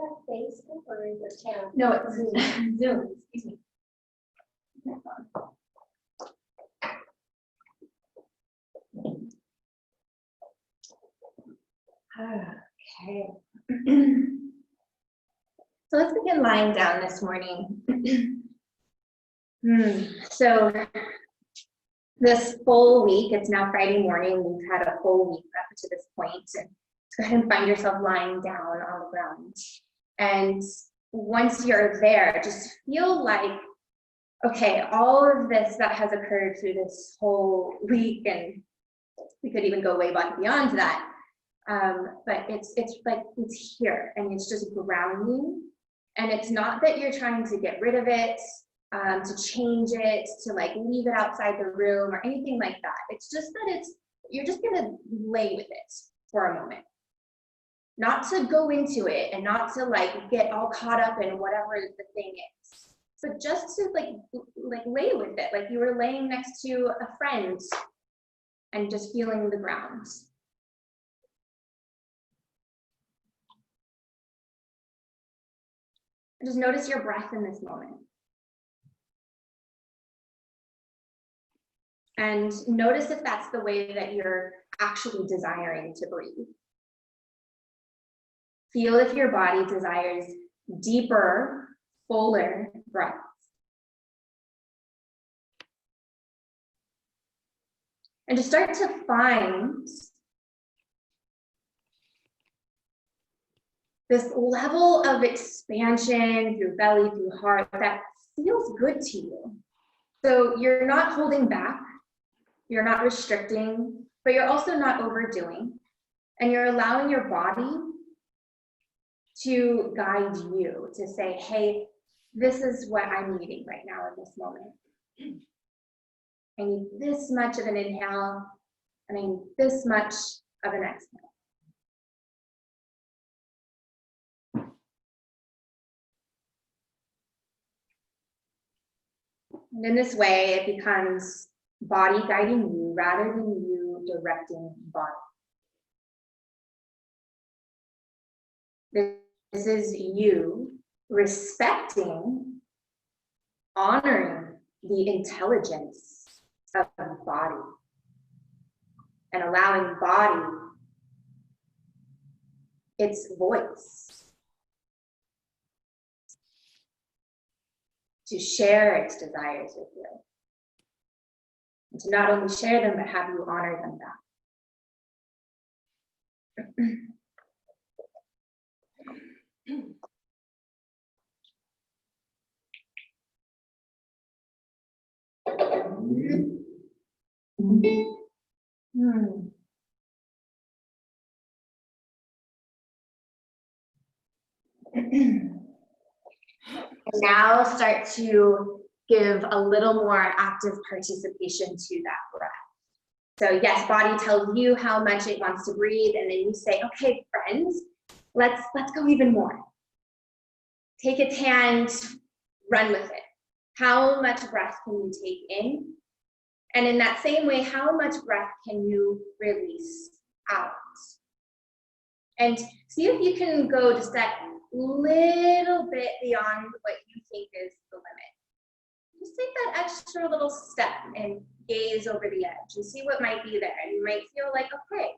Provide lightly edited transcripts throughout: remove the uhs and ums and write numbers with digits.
that Facebook or is it chat? No, it's Zoom. Excuse me. Okay. So let's begin lying down this morning. So this full week, it's now Friday morning, we've had a full week up to this point, and go ahead and find yourself lying down on the ground. And once you're there, just feel like, okay, all of this that has occurred through this whole week, and we could even go way back beyond that, but it's like it's here, and it's just grounding. And it's not that you're trying to get rid of it, to change it, to like leave it outside the room or anything like that. It's just that you're just gonna lay with it for a moment. Not to go into it and not to like get all caught up in whatever the thing is, but just to like lay with it, like you were laying next to a friend and just feeling the ground. Just notice your breath in this moment. And notice if that's the way that you're actually desiring to breathe. Feel if your body desires deeper, fuller breaths. And to start to find this level of expansion through belly, through heart, that feels good to you. So you're not holding back, you're not restricting, but you're also not overdoing. And you're allowing your body to guide you, to say, hey, this is what I'm needing right now in this moment. I need this much of an inhale, and I need this much of an exhale. And in this way, it becomes body guiding you rather than you directing body. This is you respecting, honoring the intelligence of the body and allowing body its voice to share its desires with you. And to not only share them, but have you honor them back. And now start to give a little more active participation to that breath. So yes, body tells you how much it wants to breathe, and then you say, okay, friends, let's go even more. Take its hand, run with it. How much breath can you take in? And in that same way, how much breath can you release out? And see if you can go just that little bit beyond what you think is the limit. Just take that extra little step and gaze over the edge and see what might be there. And you might feel like, okay,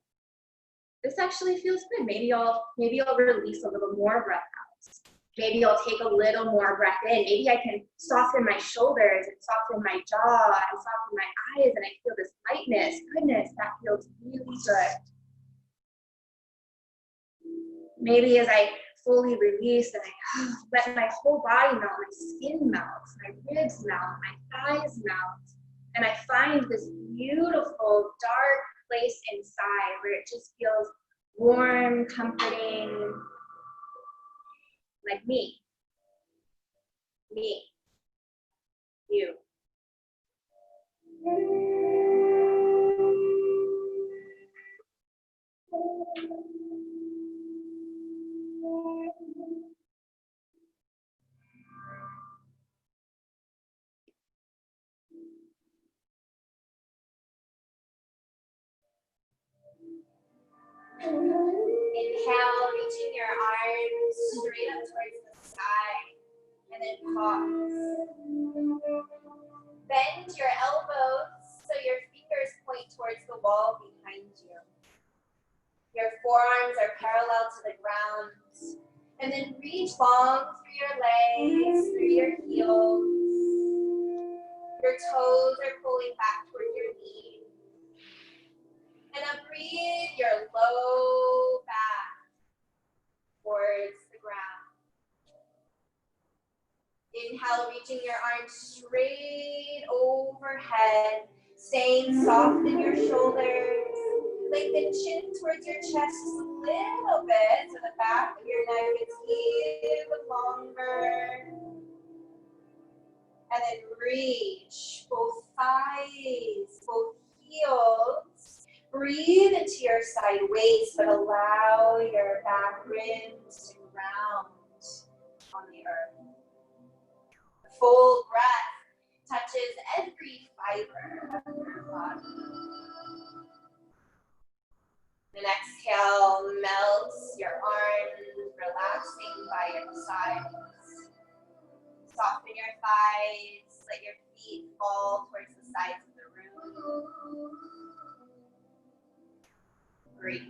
this actually feels good. Maybe I'll release a little more breath out. Maybe I'll take a little more breath in. Maybe I can soften my shoulders and soften my jaw and soften my eyes, and I feel this lightness. Goodness, that feels really good. Maybe as I fully release and I let my whole body melt, my skin melts, my ribs melt, my thighs melt, and I find this beautiful dark place inside where it just feels warm, comforting, like me, you. Inhale, reaching your arms straight up towards the sky, and then pause. Bend your elbows so your fingers point towards the wall behind you. Your forearms are parallel to the ground. And then reach long through your legs, through your heels. Your toes are pulling back toward your knees. And now breathe your low back towards the ground. Inhale, reaching your arms straight overhead, staying soft in your shoulders. Lengthen chin towards your chest just a little bit, so the back of your neck gets even longer. And then reach both thighs, both heels. Breathe into your side waist, but allow your back ribs to ground on the earth. Full breath touches every fiber of your body. Then exhale, melts your arms, relaxing by your sides. Soften your thighs, let your feet fall towards the sides of the room. Breathe.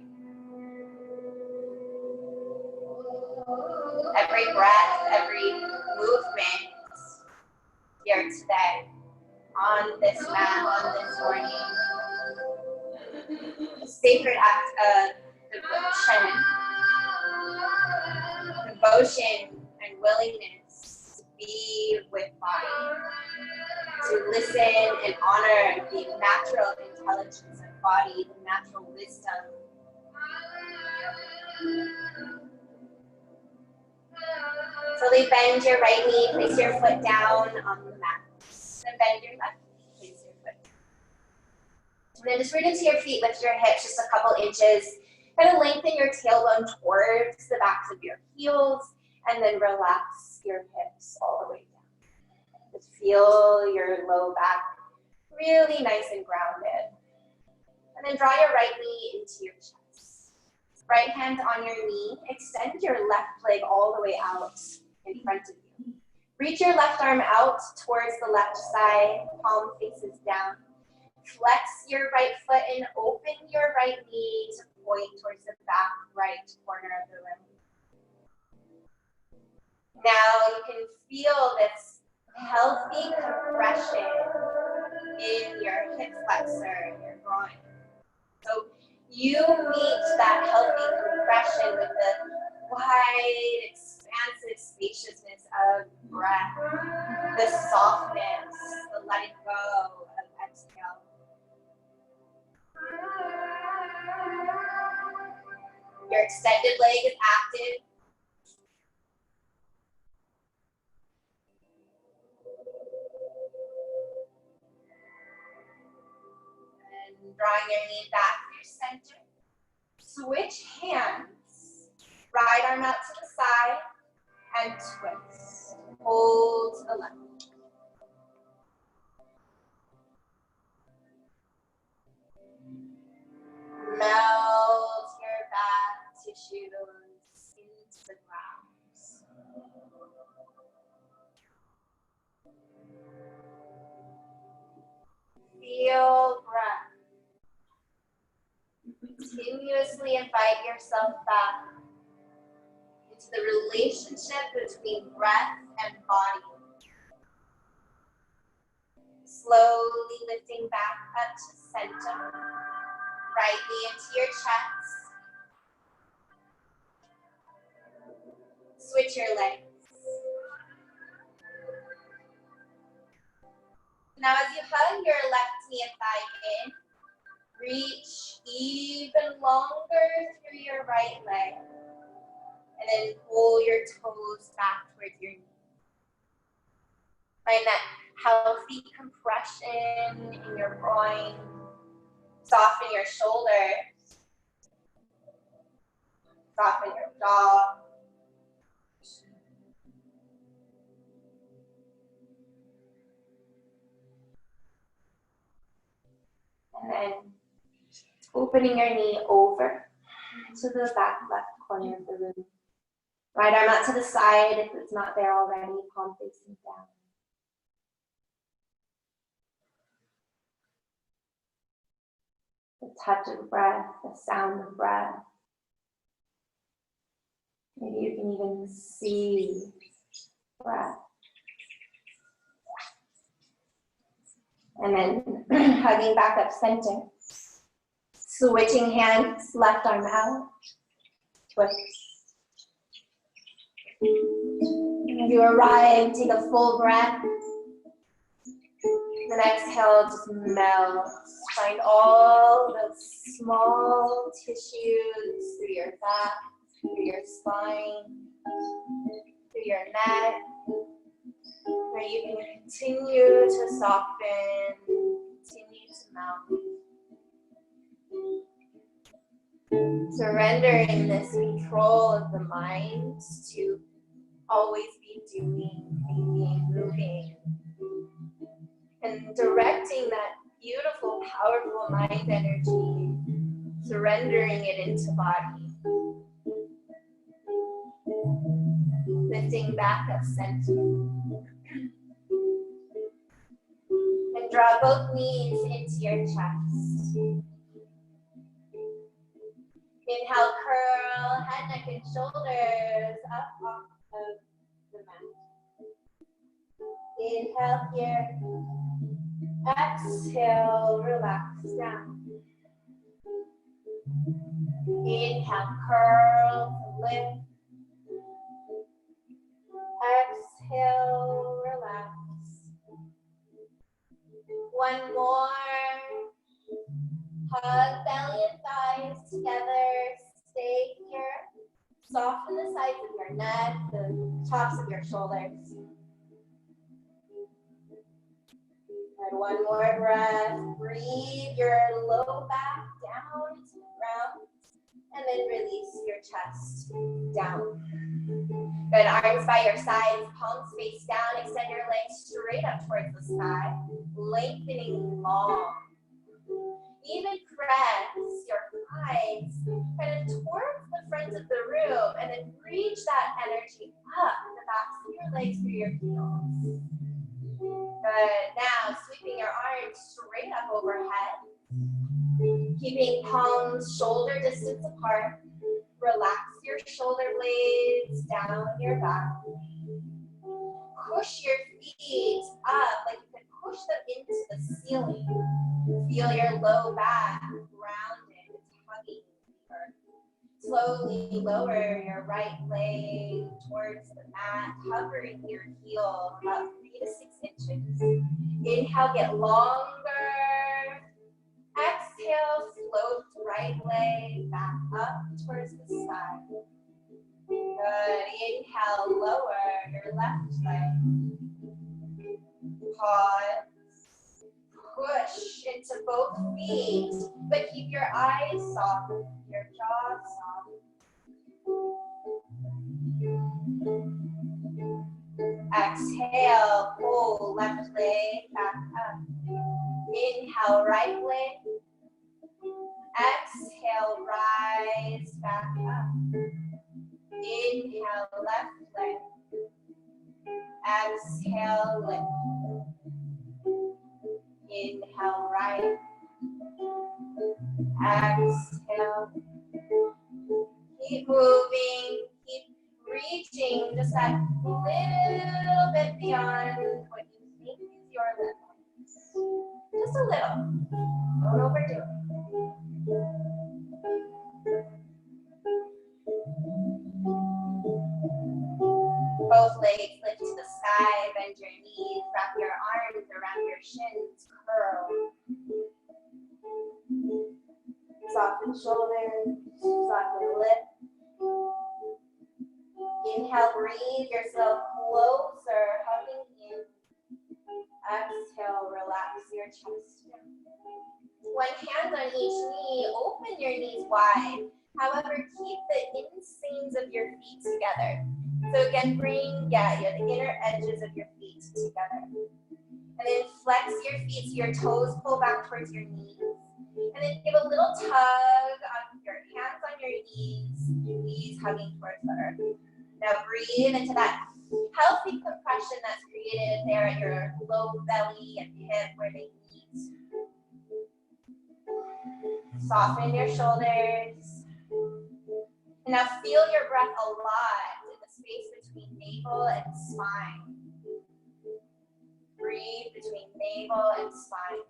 Every breath, every movement here today, on this mat, on this morning, a sacred act of devotion and willingness to be with body, to listen and honor the natural intelligence of body, the natural wisdom. Slowly bend your right knee, place your foot down on the mat. Then bend your left knee, place your foot down. And then just root into your feet, lift your hips just a couple inches. Kind of lengthen your tailbone towards the backs of your heels, and then relax your hips all the way down. Just feel your low back really nice and grounded. And then draw your right knee into your chest. Right hand on your knee, extend your left leg all the way out in front of you. Reach your left arm out towards the left side, palm faces down. Flex your right foot and open your right knee to point towards the back right corner of the room. Now you can feel this healthy compression in your hip flexor, in your groin. So you meet that healthy compression with the wide, expansive spaciousness of breath, the softness, the letting go of exhale. Your extended leg is active. And drawing your knee back to your center. Switch hands. Right arm out to the side and twist. Hold to the left. Melt your back tissues into the ground. Feel breath. Continuously invite yourself back into the relationship between breath and body. Slowly lifting back up to center. Right knee into your chest. Switch your legs. Now as you hug your left knee and thigh in, reach even longer through your right leg. And then pull your toes back towards your knee. Find that healthy compression in your groin. Soften your shoulders. Soften your jaw. And then opening your knee over. to the back left corner of the room. Right arm out to the side if it's not there already, palm facing down. The touch of breath, the sound of breath. Maybe you can even see breath. And then hugging back up center. Switching hands, left arm out. Twist. As you arrive, take a full breath. Then exhale, just melt. Find all the small tissues through your back, through your spine, through your neck, where you can continue to soften, continue to melt. Surrendering this control of the mind to always be doing, being, moving, and directing that beautiful, powerful mind energy, surrendering it into body. Lifting back up center. And draw both knees into your chest. Inhale, curl, head, neck, and shoulders up off of the mat. Inhale here. Exhale, relax down. Inhale, curl, lift. Exhale, relax. One more. Hug belly and thighs together. Stay here. Soften the sides of your neck, the tops of your shoulders. And one more breath. Breathe your low back down to the ground. And then release your chest down. Good, arms by your sides, palms face down. Extend your legs straight up towards the sky. Lengthening long. Even press your thighs kind of towards the front of the room and then reach that energy up the backs of your legs through your heels. Good. Now, sweeping your arms straight up overhead. Keeping palms shoulder distance apart. Relax your shoulder blades down your back. Push your feet up like you can push them into the ceiling. Feel your low back grounded. It's hugging the earth. Slowly lower your right leg towards the mat, hovering your heel about 3 to 6 inches. Inhale, get longer. Exhale, float right leg back up towards the sky. Good. Inhale, lower your left leg. Pause. Push into both feet, but keep your eyes soft, your jaw soft. Exhale, pull left leg back up. Inhale, right leg. Exhale, rise back up. Inhale, left leg. Exhale, lift. Inhale, right. Exhale. Keep moving, keep reaching just that little bit beyond what you think is your limit. Just a little. Don't overdo it. Both legs lift to the sky, bend your knees, wrap your arms around your shins, curl. Soften shoulders, soften lips. Inhale, breathe yourself closer, hugging in. Exhale, relax your chest. One hand on each knee, open your knees wide. However, keep the inseams of your feet together. So again, bring, the inner edges of your feet together. And then flex your feet so your toes pull back towards your knees. And then give a little tug on your hands on your knees hugging towards the earth. Now breathe into that healthy compression that's created there at your low belly and hip where they meet. Soften your shoulders. And now feel your breath a lot in the space between navel and spine. Breathe between navel and spine.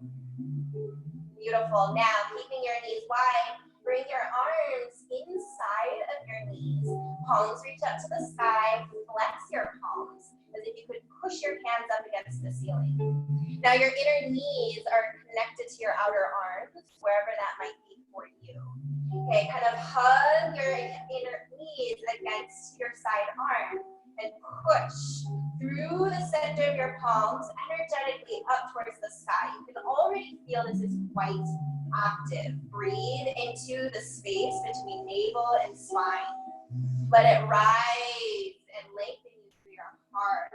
Beautiful. Now, keeping your knees wide, bring your arms inside of your knees. Palms reach up to the sky. Flex your palms as if you could push your hands up against the ceiling. Now, your inner knees are connected to your outer arms, wherever that might be for you. Okay, kind of hug your inner knees against your side arm and push through the center of your palms energetically up towards the sky. You can already feel this is quite active. Breathe into the space between navel and spine. Let it rise and lengthen you through your heart.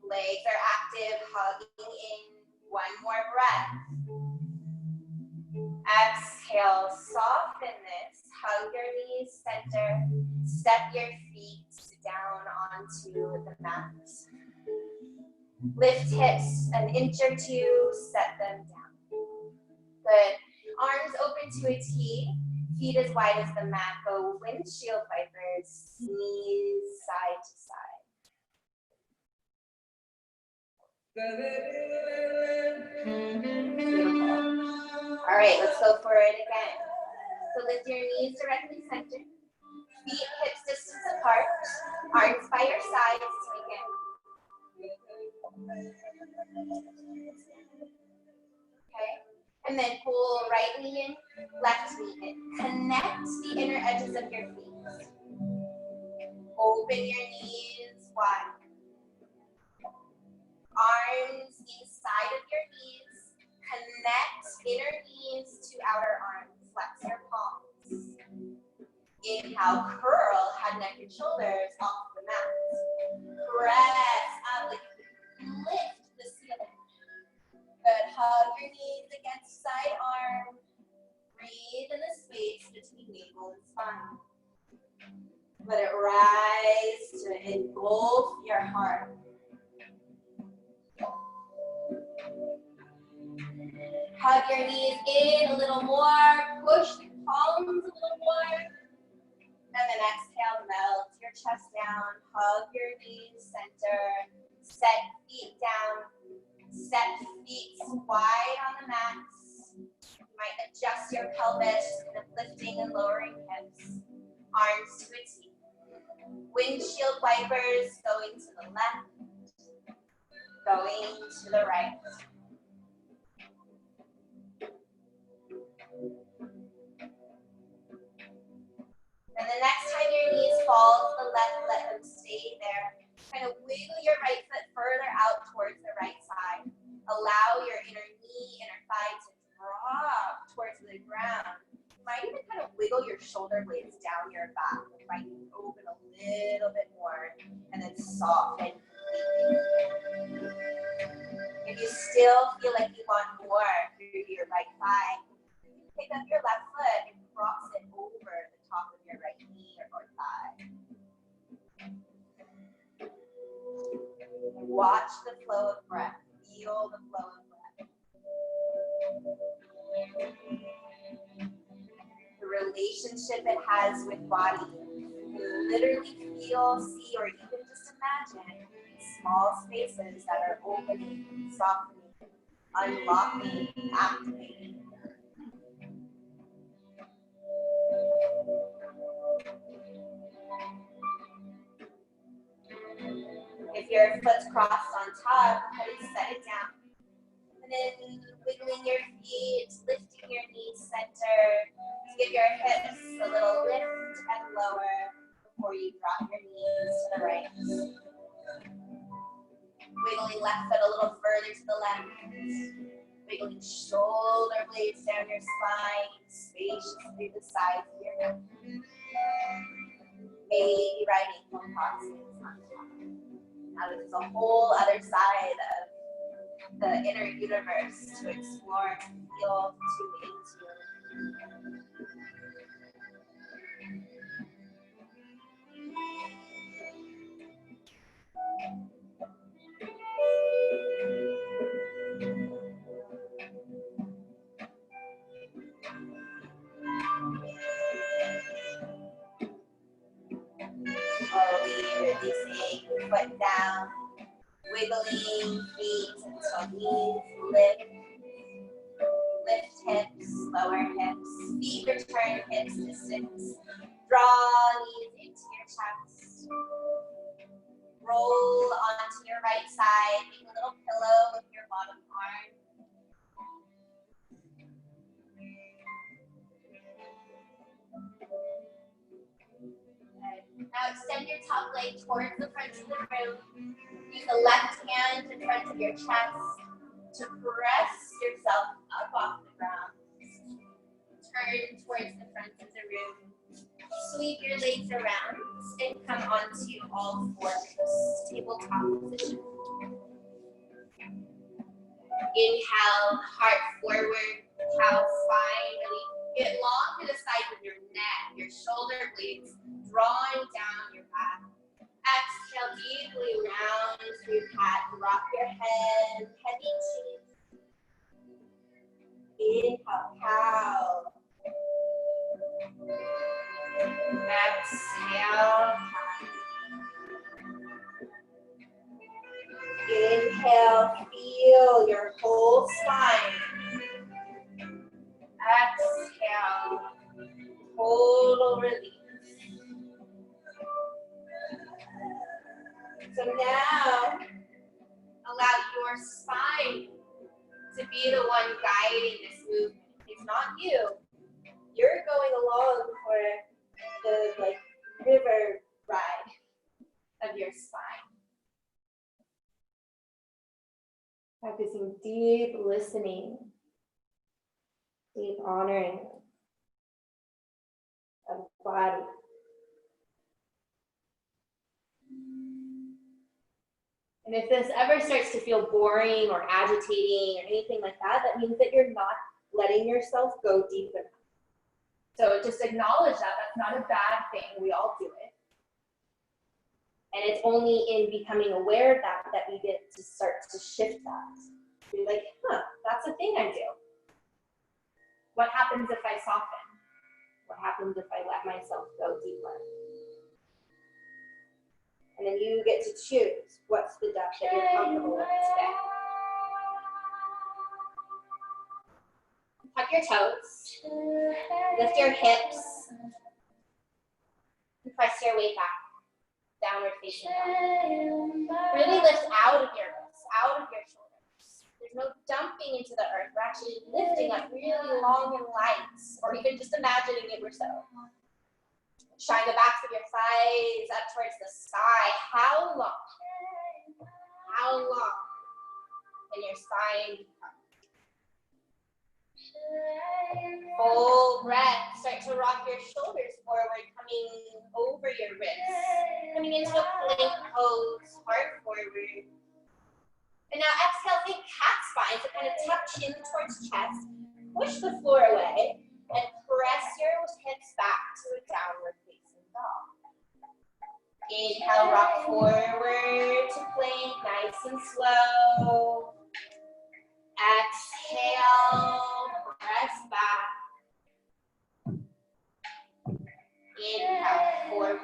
Legs are active, hugging in. One more breath. Exhale, soften this. Hug your knees center. Step your feet down onto the mat. Lift hips an inch or two, set them down. Good. Arms open to a T. Feet as wide as the mat. Go windshield wipers. Knees side to side. Beautiful. All right, let's go for it again. So lift your knees directly centered. Feet hips distance apart. Arms by your sides to begin. Okay, and then pull right knee in, left knee in. Connect the inner edges of your feet. Open your knees wide. Arms inside of your knees. Connect inner knees to outer arms. Flex your palms. Inhale, curl, head, neck, and shoulders off the mat. Press up, lift the ceiling. Good, hug your knees against side arm. Breathe in the space between navel and spine. Let it rise to engulf your heart. Hug your knees in a little more. Push the palms a little more. And then exhale, melt your chest down. Hug your knees center. Set feet down. Set feet wide on the mats. You might adjust your pelvis, kind of lifting and lowering hips. Arms to a T. Windshield wipers going to the left. Going to the right. And the next time your knees fall to the left, let them stay there. Kind of wiggle your right foot further out towards the right side. Allow your inner knee, inner thigh to drop towards the ground. You might even kind of wiggle your shoulder blades down your back. You might open a little bit more and then soften completely. If you still feel like you want more through your right thigh, pick up your left foot and cross it over the top of your right knee or thigh. And watch the flow of breath. Feel the flow of breath. The relationship it has with body. You literally feel, see, or even just imagine small spaces that are opening, softening, unlocking, activating. If your foot's crossed on top, go ahead and set it down. And then wiggling your feet, lifting your knees center. Give your hips a little lift and lower before you drop your knees to the right. Wiggling left foot a little further to the left. Wiggling shoulder blades down your spine, spacious through the sides of your neck. Maybe right ankle crosses on top. Now this is a whole other side of the inner universe to explore, feel, tune into. Slowly releasing foot down, wiggling feet until knees lift. Lift hips, lower hips, feet return hips distance. Draw knees into your chest. Roll onto your right side, make a little pillow with your bottom arm. Good. Now extend your top leg towards the front of the room. Use the left hand in front of your chest to press yourself up off the ground. Turn towards the front of the room. Sweep your legs around and come onto all fours, tabletop position. Inhale, heart forward, cow spine, really get long to the sides of your neck, your shoulder blades drawing down your back. Exhale deeply round through cat, rock your head, heavy cheeks. Inhale, cow. Exhale, cat. Inhale, feel your whole spine. Exhale, hold, release. So now, allow your spine to be the one guiding this movement. It's not you. You're going along for the river ride of your spine. Practicing deep listening, deep honoring of the body. And if this ever starts to feel boring or agitating or anything like that, that means that you're not letting yourself go deep enough. So just acknowledge that. That's not a bad thing. We all do it. And it's only in becoming aware of that that we get to start to shift that. Be like, that's a thing I do. What happens if I soften? What happens if I let myself go deeper? And then you get to choose what's the depth that you're comfortable with today. Tuck your toes, lift your hips, and press your weight back, downward facing dog. Really lift out of your wrists, out of your shoulders. There's no dumping into the earth. We're actually lifting up really long and light, or even just imagining it were so. Shine the backs of your thighs up towards the sky. How long? How long can your spine become? Full breath. Start to rock your shoulders forward, coming over your wrists. Coming into a plank pose, heart forward. And now exhale, think cat spine. So kind of tuck chin towards chest. Push the floor away and press your hips back to a downward facing dog. Inhale, rock forward to plank, nice and slow. Exhale, press back. Inhale, forward.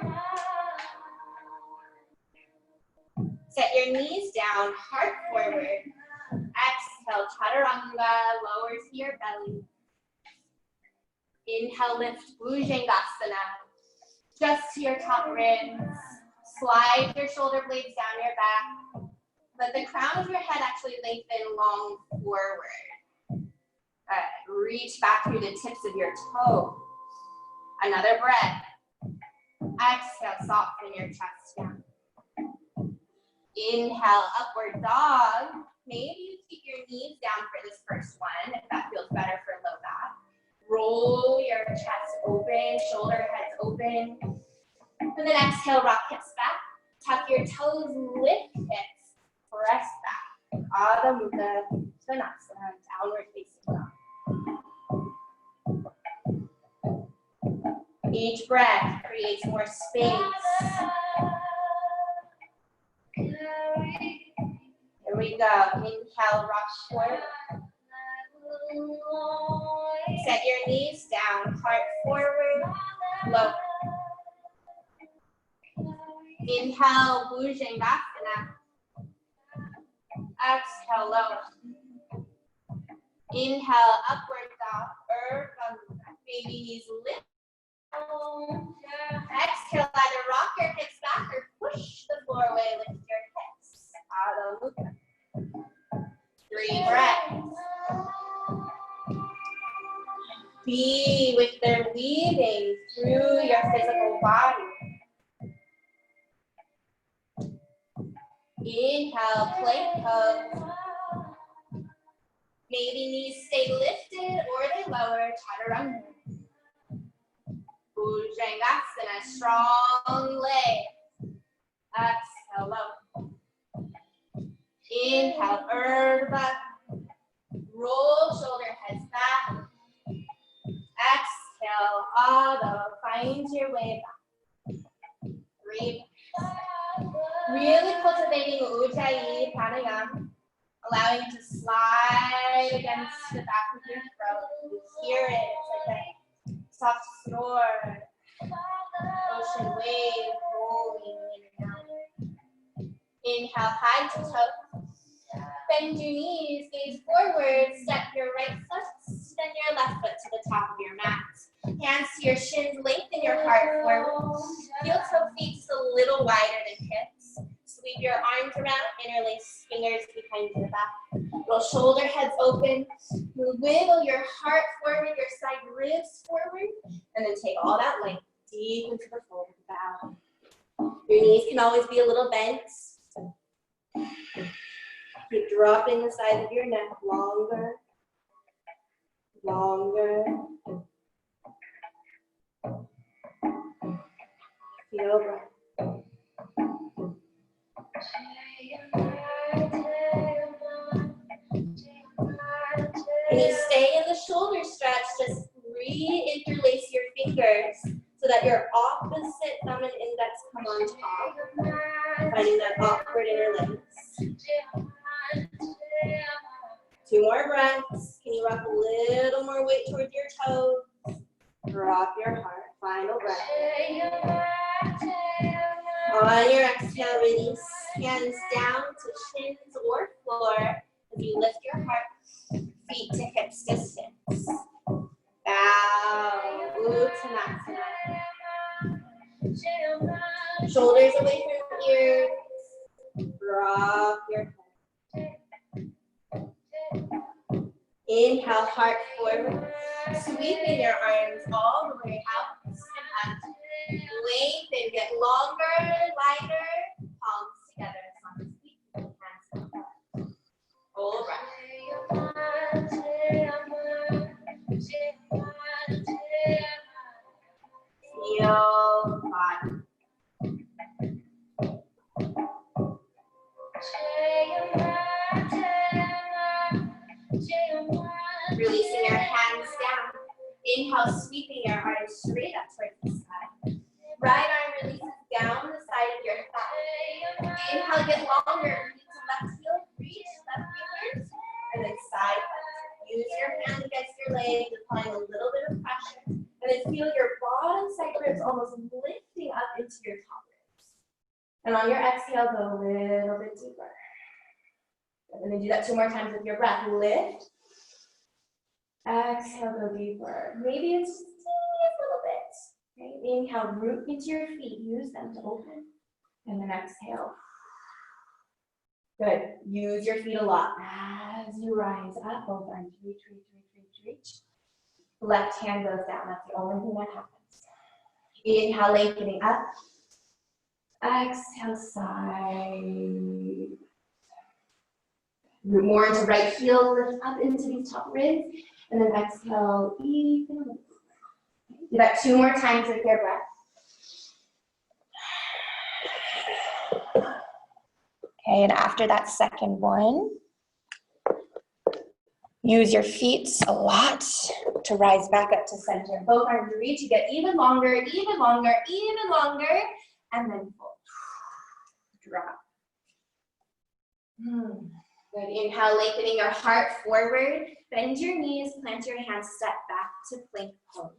Set your knees down, heart forward. Exhale, chaturanga, lower to your belly. Inhale, lift, Bhujangasana, just to your top ribs. Slide your shoulder blades down your back. Let the crown of your head actually lengthen long forward. Reach back through the tips of your toes. Another breath. Exhale, soften your chest down. Inhale, upward dog. Maybe you keep your knees down for this first one if that feels better for low back. Roll your chest open, shoulder heads open. And then exhale, rock hips back. Tuck your toes, lift hips, press back. Adho Mukha Svanasana, downward facing dog. Each breath creates more space. Here we go. Inhale, rock forward. Set your knees down, heart forward, low. Inhale, Bhujangasana. Exhale, low. Inhale, upward dog, Urdhva. Baby knees lift. Exhale, either rock your hips back or push the floor away, lift your hips. Adho Mukha. 3 breaths. Be with their weaving through your physical body. Inhale, plank pose. Maybe knees stay lifted or they lower, chaturanga. Bhujangasana, strong legs. Exhale, low. Inhale, Urdhva. Roll shoulder heads back. Exhale, Adho. Find your way back. 3. Really cultivating Ujjayi Pranayama. Allowing it to slide against the back of your throat. You hear it. It's like a soft snore. Ocean wave rolling in and out. Inhale, high to toe. Bend your knees, gaze forward, step your right foot, then your left foot to the top of your mat. Hands to your shins, lengthen your heart forward. Heel toe feet just a little wider than hips. Sweep your arms around, interlace fingers behind your back. Roll shoulder heads open. Wiggle your heart forward, your side ribs forward, and then take all that length deep into the forward bow. Your knees can always be a little bent. Keep dropping the sides of your neck longer, longer. Feel breath. When you stay in the shoulder stretch, just re-interlace your fingers so that your opposite thumb and index come on top. Finding that awkward interlace. 2 more breaths. Can you rock a little more weight towards your toes? Drop your heart. Final breath. On your exhale, release. Hands down to shins or floor as you lift your heart. Feet to hips distance. Bow. Uttanasana. Shoulders away from ears. Drop your head. Inhale, heart forward. Sweeping your arms all the way out and up. Lengthen, get longer, lighter. Palms together. Hands up. Full breath. Feel body. Releasing your hands down. Inhale, sweeping your arms straight up towards the sky. Right arm releases down the side of your thigh. Inhale, get longer. Reach to left heel, reach left fingers, and then side touch. Use your hand against your leg, applying a little bit of pressure, and then feel your bottom side ribs almost lifting up into your top ribs. And on your exhale, go a little bit deeper. And then do that 2 more times with your breath. Lift. Exhale, go deeper. Maybe it's just a little bit. Okay? Inhale, root into your feet. Use them to open. And then exhale. Good. Use your feet a lot. As you rise up, both arms reach, reach, reach, reach, reach. Left hand goes down. That's the only thing that happens. Inhale, lengthening up. Exhale, side. Root more into right heel, lift up into these top ribs. And then exhale, even. Do that 2 more times with your breath. Okay, and after that second one, use your feet a lot to rise back up to center. Both arms reach, you get even longer, even longer, even longer, and then fold. Drop. Good, inhale, lengthening your heart forward, bend your knees, plant your hands, step back to plank pose.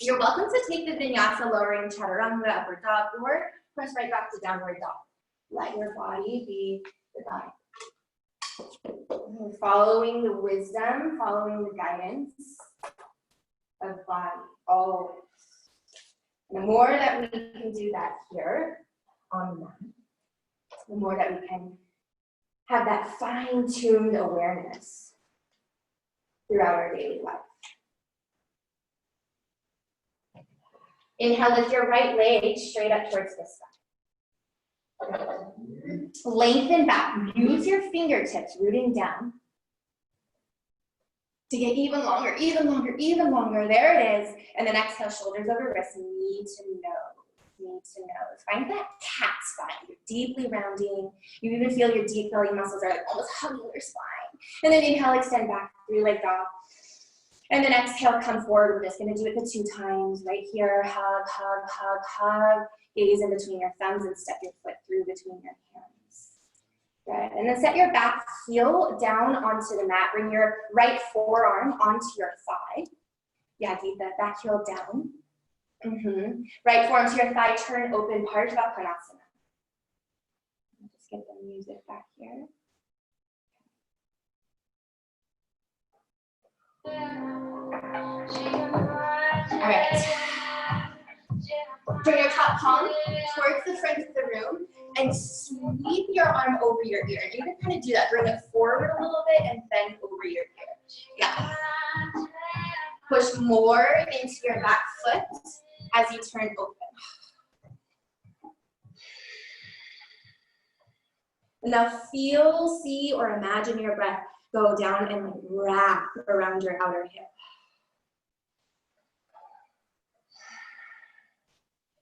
You're welcome to take the vinyasa lowering chaturanga, upward dog, or press right back to downward dog. Let your body be the guide. Following the wisdom, following the guidance of body, always. And the more that we can do that here on the mat, the more that we can have that fine-tuned awareness throughout our daily life. Inhale, lift your right leg straight up towards the sky. Lengthen back, use your fingertips rooting down to get even longer, even longer, even longer. There it is. And then exhale, shoulders over wrists, knee to nose, Find that cat spot. You're deeply rounding. You even feel your deep belly muscles are like almost hugging your spine. And then inhale, extend back, three-leg dog. And then exhale, come forward. We're just gonna do it the 2 times. Right here, hug, hug, hug, hug. Gaze in between your thumbs and step your foot through between your hands. Good, and then set your back heel down onto the mat. Bring your right forearm onto your thigh. Yeah, keep that back heel down. Right forearm to your thigh, turn open, Parsvakonasana. Just get the music back here. All right. Bring your top palm towards the front of the room and sweep your arm over your ear. You can kind of do that. Bring it forward a little bit and bend over your ear. Yeah. Push more into your back foot as you turn open. Now feel, see, or imagine your breath go down and like wrap around your outer hip.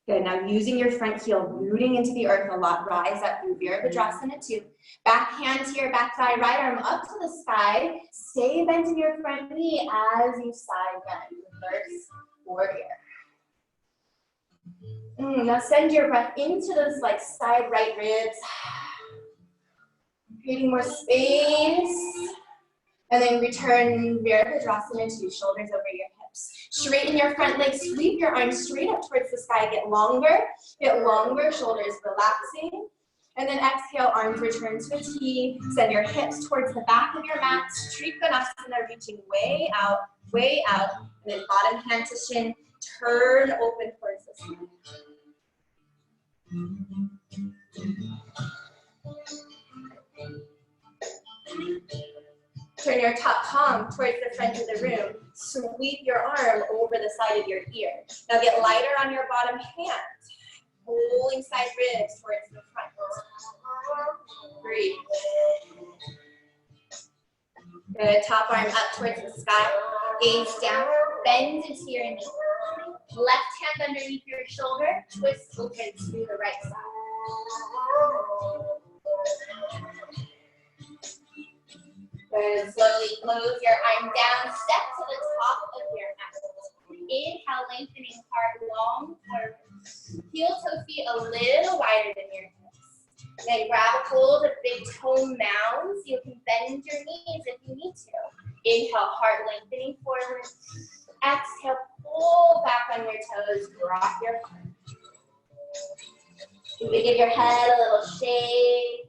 Good, now using your front heel, rooting into the earth a lot, rise up through Virabhadrasana 2. Back hand to your back thigh, right arm up to the sky. Stay bent in your front knee as you side bend, reverse warrior. Now send your breath into those like side right ribs. Creating more space. And then return Virabhadrasana 2, shoulders over your hips. Straighten your front leg, sweep your arms straight up towards the sky. Get longer, shoulders relaxing. And then exhale, arms return to a T. Send your hips towards the back of your mat. Trikonasana, reaching way out. And then bottom hand to shin, turn open towards the sky. Turn your top palm towards the front of the room. Sweep your arm over the side of your ear. Now get lighter on your bottom hand. Pulling side ribs towards the front. Breathe. Good. Top arm up towards the sky. Gaze down. Bend into your knee. Left hand underneath your shoulder. Twist open to the right side. Good. Slowly close your arm down. Step to the top of your mat. Inhale, lengthening heart long forward. Heel toe feet a little wider than your hips. Then grab a hold of big toe mounds. You can bend your knees if you need to. Inhale, heart lengthening forward. Exhale, pull back on your toes. Drop your heart. You can give your head a little shake.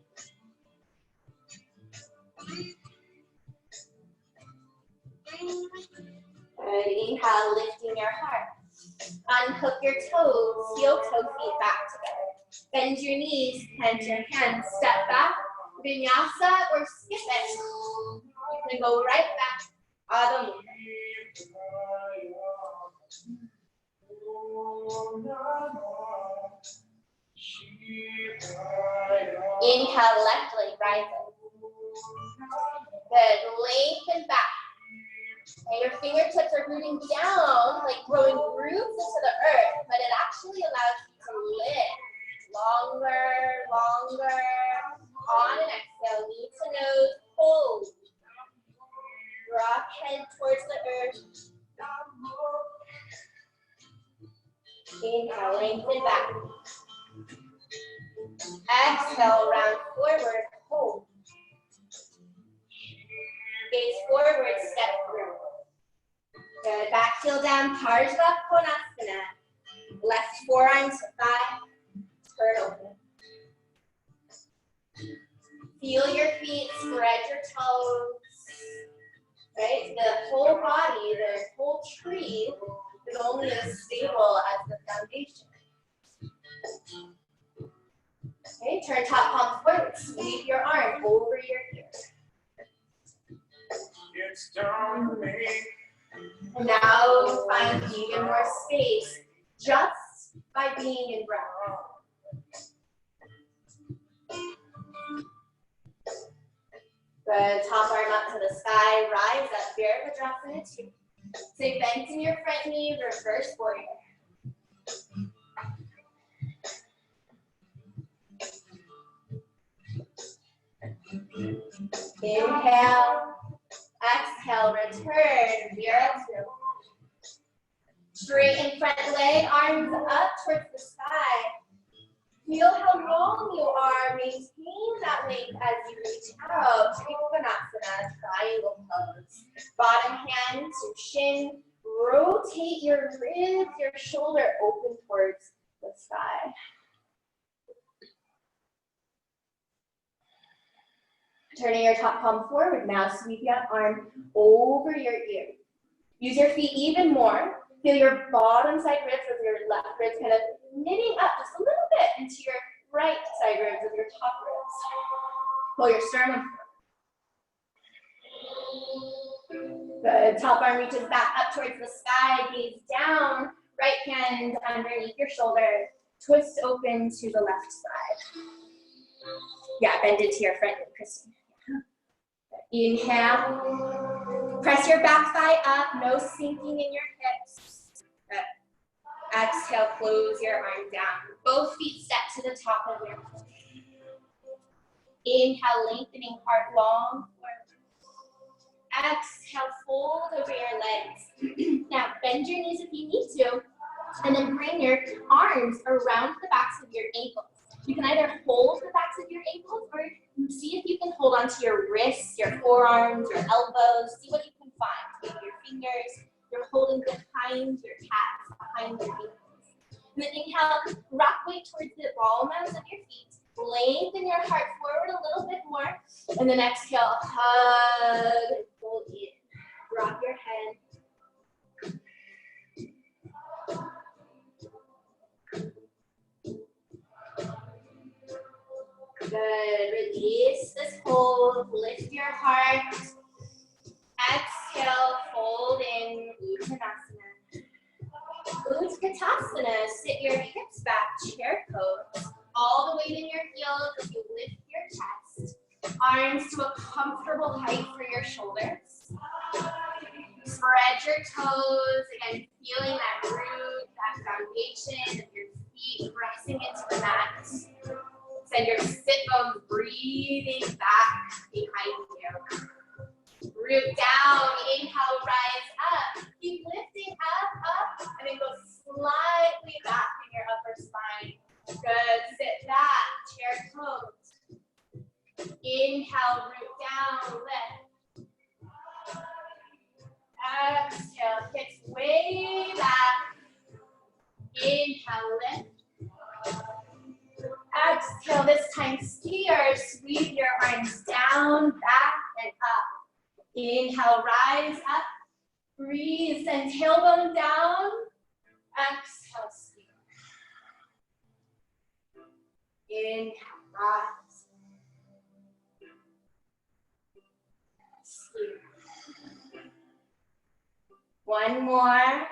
Good. Inhale, lifting your heart. Unhook your toes, heel toe feet back together. Bend your knees, plant your hands, step back. Vinyasa or skip it. You can go right back. Adho Mukha. Inhale, left leg, rise up. Good. Lengthen back. And your fingertips are rooting down, like growing roots into the earth, but it actually allows you to lift longer, On an exhale, knee to nose, hold. Rock head towards the earth. Inhale, lengthen back. Exhale, round forward, hold. Gaze forward, step through. Good, back heel down, Parsva Konasana. Left forearm to thigh, turn open. Feel your feet, spread your toes. Right? The whole body, the whole tree is only as stable as the foundation. Okay, turn top palm forward, sweep your arm over your ear. It's time to me. And now find even more space just by being in breath. Good, top arm up to the sky, rise up, Virabhadrasana 2. Stay bent in your front knee, reverse warrior. Inhale, exhale, return, Vira 2. Straighten front leg, arms up towards the sky. Feel how long you are. Maintain that length as you reach out. Trikonasana, triangle pose. Bottom hand to shin. Rotate your ribs, your shoulder open towards the sky. Turning your top palm forward now, sweep your arm over your ear. Use your feet even more. Feel your bottom side ribs with your left ribs kind of knitting up just a little bit into your right side ribs with your top ribs. Pull your sternum forward. Good. Top arm reaches back up towards the sky, gaze down, right hand underneath your shoulder. Twist open to the left side. Yeah, bend into your front knee, Kristen. Inhale. Press your back thigh up, no sinking in your hips. Good. Exhale, close your arm down. Both feet step to the top of your foot. Inhale, lengthening heart long forward. Exhale, fold over your legs. Now, bend your knees if you need to, and then bring your arms around the backs of your ankles. You can either hold the backs of your ankles or see if you can hold onto your wrists, your forearms, your elbows. See what you can find. Maybe your fingers. You're holding behind your calves, behind your ankles. And then inhale, rock weight towards the ball mounds of your feet. Lengthen your heart forward a little bit more. And then exhale, hug and fold in. Drop your head. Good. Release this hold. Lift your heart. Exhale, fold in Uttanasana. Utkatasana. Sit your hips back, chair pose. All the weight in your heels as you lift your chest. Arms to a comfortable height for your shoulders. Spread your toes. Again, feeling that root, that foundation of your feet pressing into the mat. Send your sit bones breathing back behind you. Root down, inhale, rise up. Keep lifting up, and then go slightly back in your upper spine. Good, sit back, chair pose. Inhale, root down, lift. Exhale, hips way back. Inhale, lift. Exhale, this time steer, sweep your arms down, back, and up. Inhale, rise up. Breathe, send tailbone down. Exhale, steer. Inhale, rise. Steer. One more.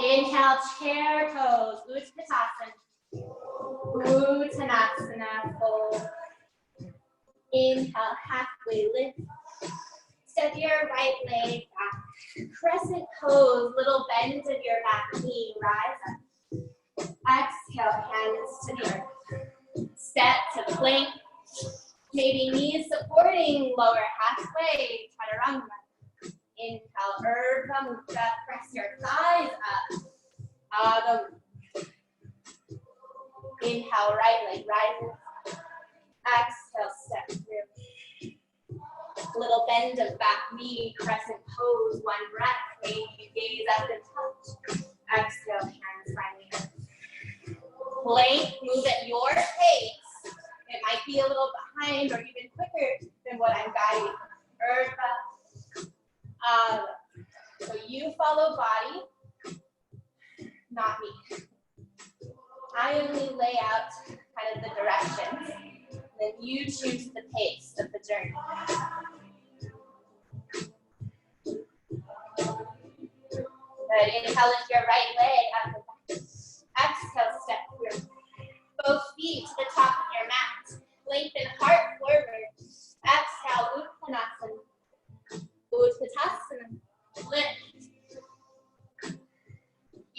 Inhale, chair pose, Utkatasana. Uttanasana, fold. Inhale, halfway lift. Step your right leg back. Crescent pose, little bend of your back knee, rise up. Exhale, hands to the earth. Step to plank. Maybe knees supporting lower halfway. Chaturanga. Inhale, Urdhva Mukha. Press your thighs up. Adho. Inhale, right leg rises. Exhale, step through. Little bend of back knee, crescent pose, one breath. Maybe you gaze up and touch. Exhale, hands finally up. Plank, move at your pace. It might be a little behind or even quicker than what I'm guiding. Urdhva. So you follow body, not me. I only lay out kind of the directions, then you choose the pace of the journey. Good. Inhale, lift your right leg up and back. Exhale, step through. Both feet to the top of your mat. Lengthen heart forward. Exhale, Uttanasana. Utkatasana. Lift.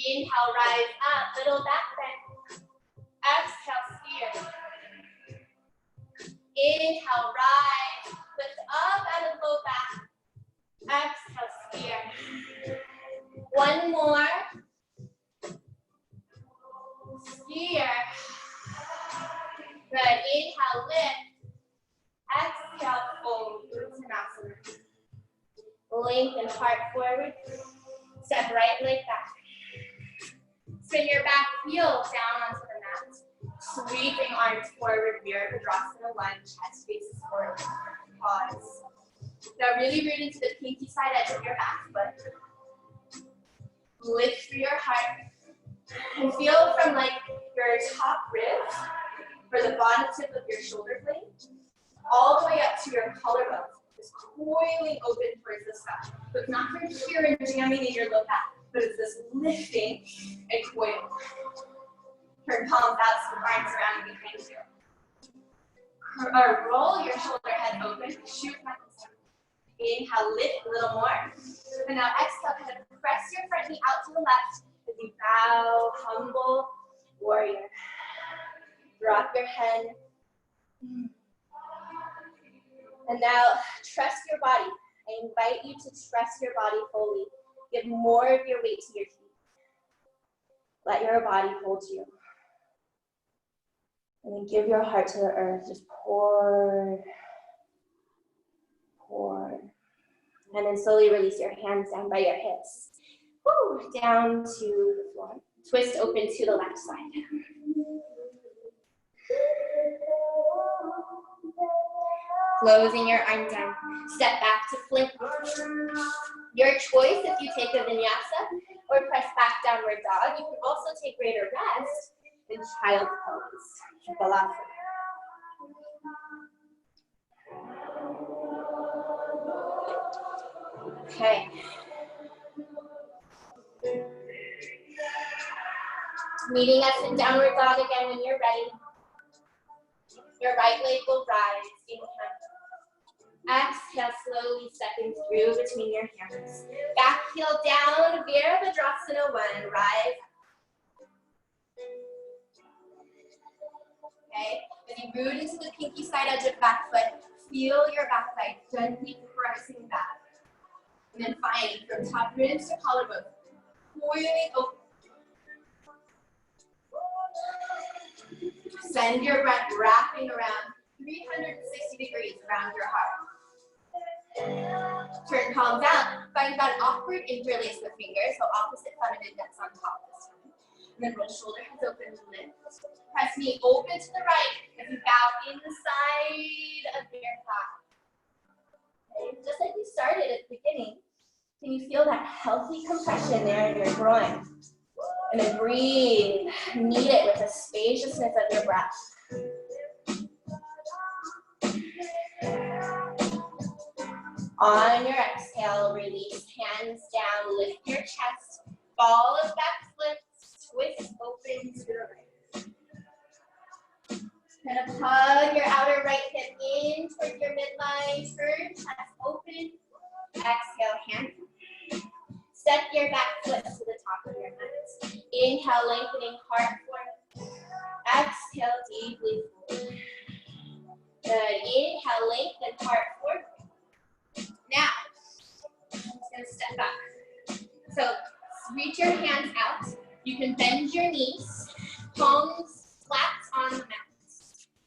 Inhale, rise up, little back bend. Exhale, sphere. Inhale, rise. Lift up out of low back. Exhale, sphere. One more. Sphere. Good. Inhale, lift. Exhale, fold. Uttanasana. Lengthen heart forward. Step right leg back. Spin your back heel down onto the mat. Sweeping arms forward, Virabhadrasana 1, chest faces forward. Pause. Now really root into the pinky side edge of your back foot. Lift through your heart. And feel from like your top ribs, or the bottom tip of your shoulder blade, all the way up to your collarbone. Just coiling open towards the sky. So it's not from here and jamming in your low back, but it's this lifting and coil. Turn palms out so the arms around and behind you. Or roll your shoulder head open, shoot back and down. Inhale, lift a little more. And now exhale, kind of press your front knee out to the left as you bow, humble warrior. Drop your head. And now trust your body. I invite you to trust your body fully. Give more of your weight to your feet. Let your body hold you. And then give your heart to the earth. Just pour, pour. And then slowly release your hands down by your hips. Woo, down to the floor. Twist open to the left side. Closing your arms down. Step back to flip. Your choice if you take a vinyasa or press back downward dog. You can also take greater rest in child pose. Balasana. Okay. Meeting us in downward dog again when you're ready. Your right leg will rise. Inhale. Exhale, slowly stepping through between your hands. Back heel down, Virabhadrasana 1, rise. Okay, as you root into the pinky side edge of back foot, feel your back leg gently pressing back. And then find from top ribs to collarbone, coiling open. Send your breath wrapping around 360 degrees around your heart. Turn palms out. Find that awkward interlace the fingers, so opposite thumb and index on top this time. And then roll shoulder heads open to lift. Press knee open to the right as you bow inside of your thigh. Okay, just like we started at the beginning, can you feel that healthy compression there in your groin? And then breathe. Meet it with the spaciousness of your breath. On your exhale, release hands down, lift your chest, ball of back flips, twist open to the right. Kind of hug your outer right hip in towards your midline, turn chest open, exhale, hand. Step your back foot to the top of your mat. Inhale, lengthening heart forward. step back. So reach your hands out. You can bend your knees, palms flat on the mat.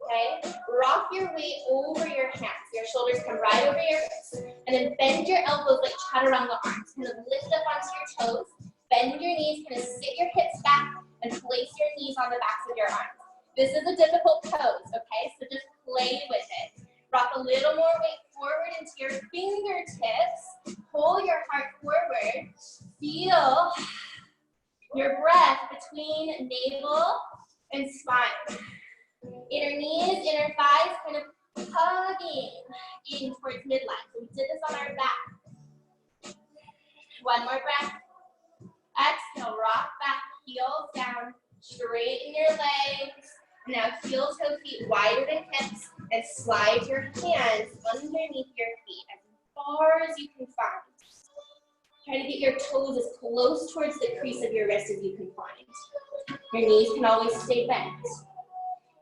Okay? Rock your weight over your hands. Your shoulders come right over your hips. And then bend your elbows like chaturanga arms. Kind of lift up onto your toes. Bend your knees, kind of sit your hips back and place your knees on the backs of your arms. This is a difficult pose, okay? So just play with it. Rock a little more weight forward into your fingertips. Pull your heart forward. Feel your breath between navel and spine. Inner knees, inner thighs, kind of hugging in towards midline. So we did this on our back. One more breath. Exhale, rock back, heels down, straighten your legs. Now heel toe feet wider than hips and slide your hands underneath your feet as far as you can find. Try to get your toes as close towards the crease of your wrist as you can find. Your knees can always stay bent.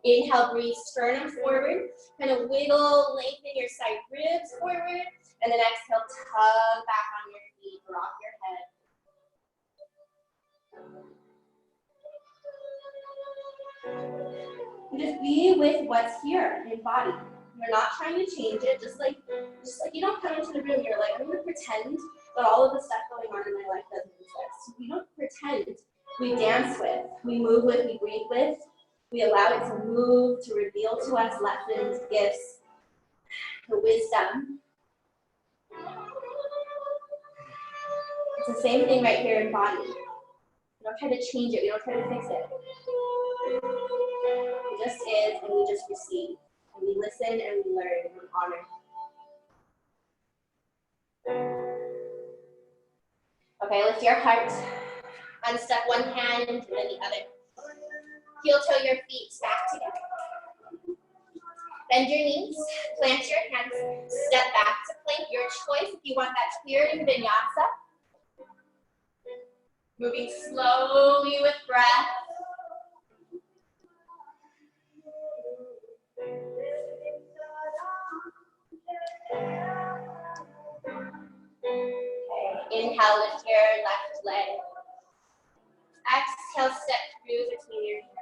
Inhale, breathe, sternum forward. Kind of wiggle, lengthen your side ribs forward. And then exhale, tug back on your feet, rock your head. And just be with what's here in your body. You're not trying to change it, just like you don't come into the room, you're like, I'm gonna pretend that all of the stuff going on in my life doesn't exist. We don't pretend. We dance with, we move with, we breathe with. We allow it to move, to reveal to us lessons, gifts, the wisdom. It's the same thing right here in body. We don't try to change it, we don't try to fix it. It just is, and we just receive. And we listen, and we learn, and we honor. Okay, lift your heart. Unstep one hand and then the other. Heel toe your feet back together. Bend your knees, plant your hands, step back to plank. Your choice if you want that clear in Vinyasa. Moving slowly with breath. Okay, inhale, lift your left leg. Exhale, step through between your hands.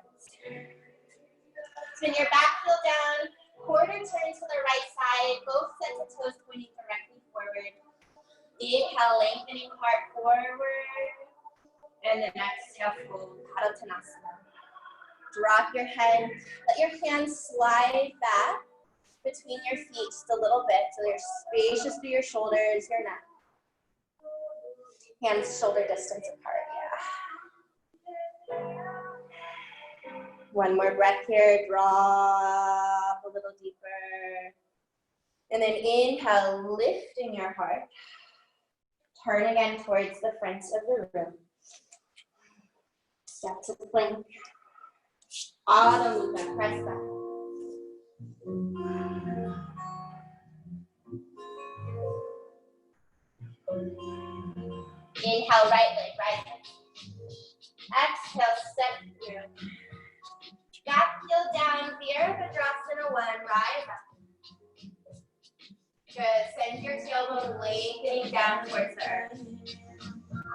Spin your back heel down, quarter turn to the right side, both sets of toes pointing directly forward. Inhale, lengthening heart forward. And then exhale, fold, Padottanasana. Drop your head, let your hands slide back between your feet just a little bit so they're spacious through your shoulders, your neck. Hands shoulder distance apart, yeah. One more breath here, drop a little deeper. And then inhale, lifting your heart. Turn again towards the front of the room. Step to the plank. Auto movement, press back. Inhale, right leg, right leg. Exhale, step through. Back heel down, Virabhadrasana 1, rise up. Good, send your tailbone lengthening down towards the earth.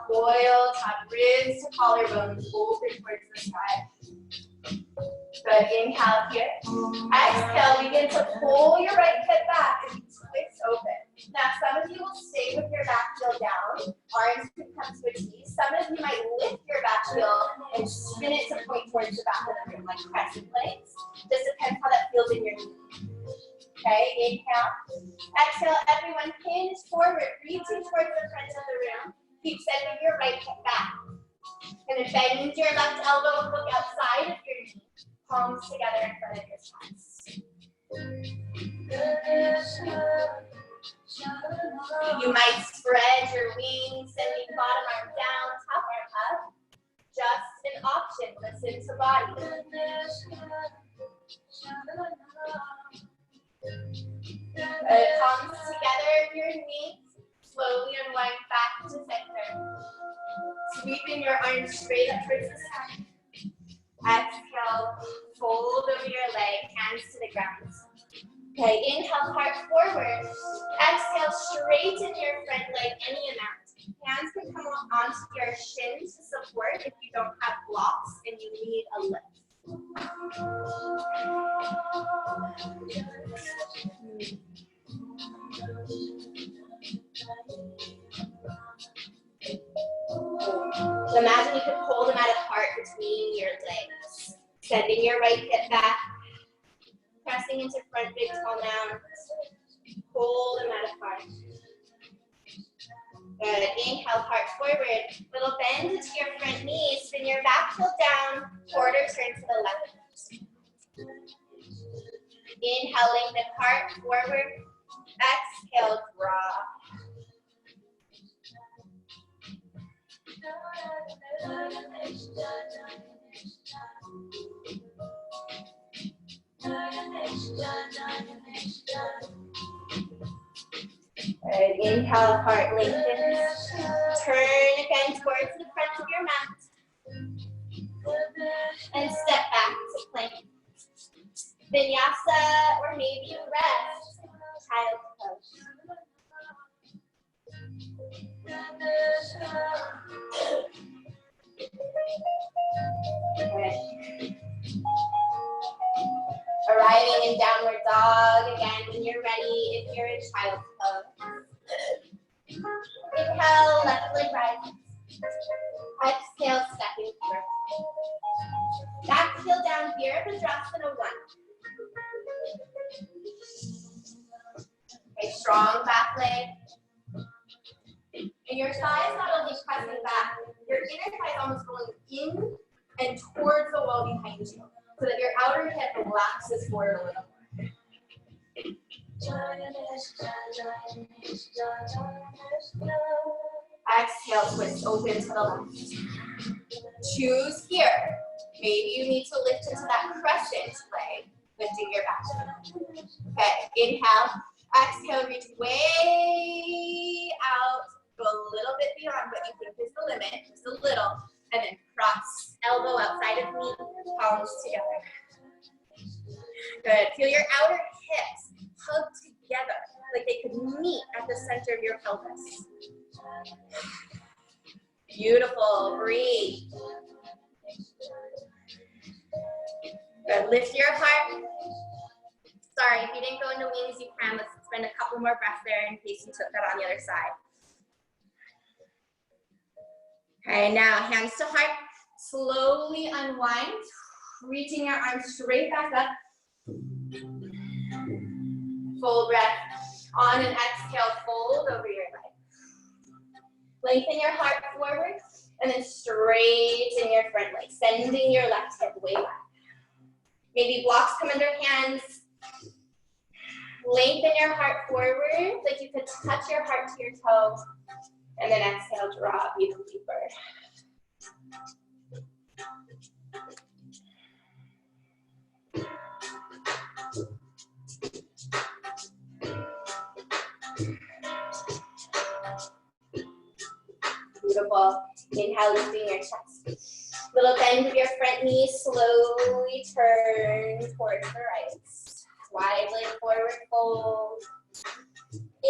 Coil, top ribs to collarbones, open towards the sky. Good, inhale here. Exhale, begin to pull your right hip back and twist open. Now, some of you will stay with your back heel down. Arms can come switch knees. Some of you might lift your back heel and spin it to point towards the back of the room, like crescent legs. Just depends how that feels in your knee. Okay, inhale. Exhale, everyone hinge forward, reaching towards the front of the room. Keep sending your right hip back. And then bend your left elbow, look outside of your knee. Palms together in front of your chest. You might spread your wings, sending bottom arm down, top arm up. Just an option. Listen to body. Palms together in your knees. Slowly unwind back to center. Sweeping your arms straight up towards the sky. Exhale, fold over your leg, hands to the ground. Okay, inhale, heart forward. Exhale, straighten your front leg any amount. Hands can come onto your shins to support if you don't have blocks and you need a lift. So imagine you could pull them at a heart between your legs. Sending your right hip back. Pressing into front big tall mounds. Pull them at a heart. Good. Inhale, heart forward. Little bend into your front knee. Spin your back heel down. Quarter turn to the left. Inhale, lengthen heart forward. Exhale, drop. Good. Inhale, heart lengthens. Turn again towards the front of your mat. And step back to plank. Vinyasa, or maybe you rest. Child's pose. Good. Arriving in downward dog again when you're ready, if you're in child's pose. Inhale, left leg rise. Exhale, stepping through. Back heel down here, Vinyasa 1. Okay, strong back leg. And your thigh is not only pressing back, your inner thigh is almost going in and towards the wall behind you, so that your outer hip relaxes forward a little more. Exhale, twist open to the left. Choose here. Maybe you need to lift into that crescent leg, lifting your back. Okay, inhale. Exhale, reach way out. Go a little bit beyond what you think is the limit, just a little. And then cross, elbow outside of knee, palms together. Good. Feel your outer hips hug together, like they could meet at the center of your pelvis. Beautiful. Breathe. Good. Lift your heart. Sorry, if you didn't go into wings, you can. Let's spend a couple more breaths there in case you took that on the other side. Okay, now hands to heart. Slowly unwind, reaching your arms straight back up. Full breath. On an exhale, fold over your leg. Lengthen your heart forward, and then straighten your front leg, sending your left hip way back. Maybe blocks come under hands. Lengthen your heart forward, like you could touch your heart to your toe. And then exhale, drop even deeper. Beautiful. Inhale, lifting your chest. Little bend of your front knee, slowly turn towards the right. Wide leg forward fold.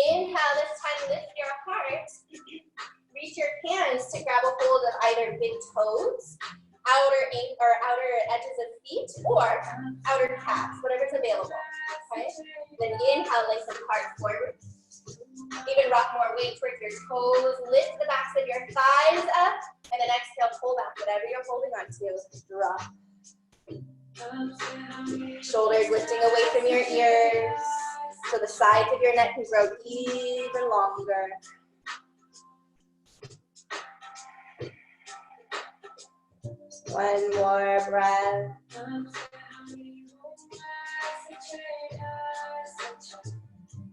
Inhale, this time lift your heart. Reach your hands to grab a hold of either big toes, outer edges of feet, or outer calves, whatever's available. Okay? Then inhale, lengthen heart forward. Even rock more weight towards your toes. Lift the backs of your thighs up, and then exhale, pull back. Whatever you're holding on to, drop. Shoulders lifting away from your ears, so the sides of your neck can grow even longer. One more breath.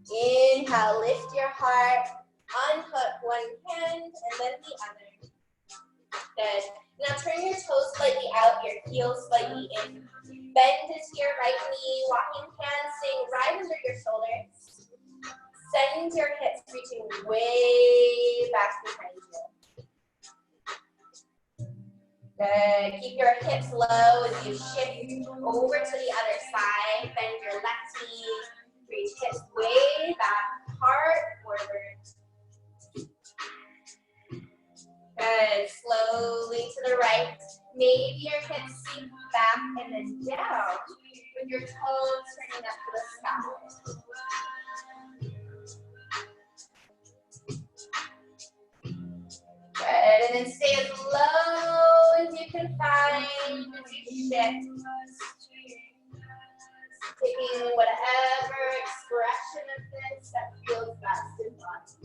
Inhale, lift your heart, unhook one hand and then the other. Good. Now turn your toes slightly out, your heels slightly in. Bend into your right knee, walking hands staying right under your shoulders. Send your hips reaching way back behind you. Good. Keep your hips low as you shift over to the other side. Bend your left knee. Reach hips way back, heart forward. Maybe your hips sink back and then down with your toes turning up to the sky. Good, and then stay as low as you can find as you shift. Taking whatever expression of this that feels best in body.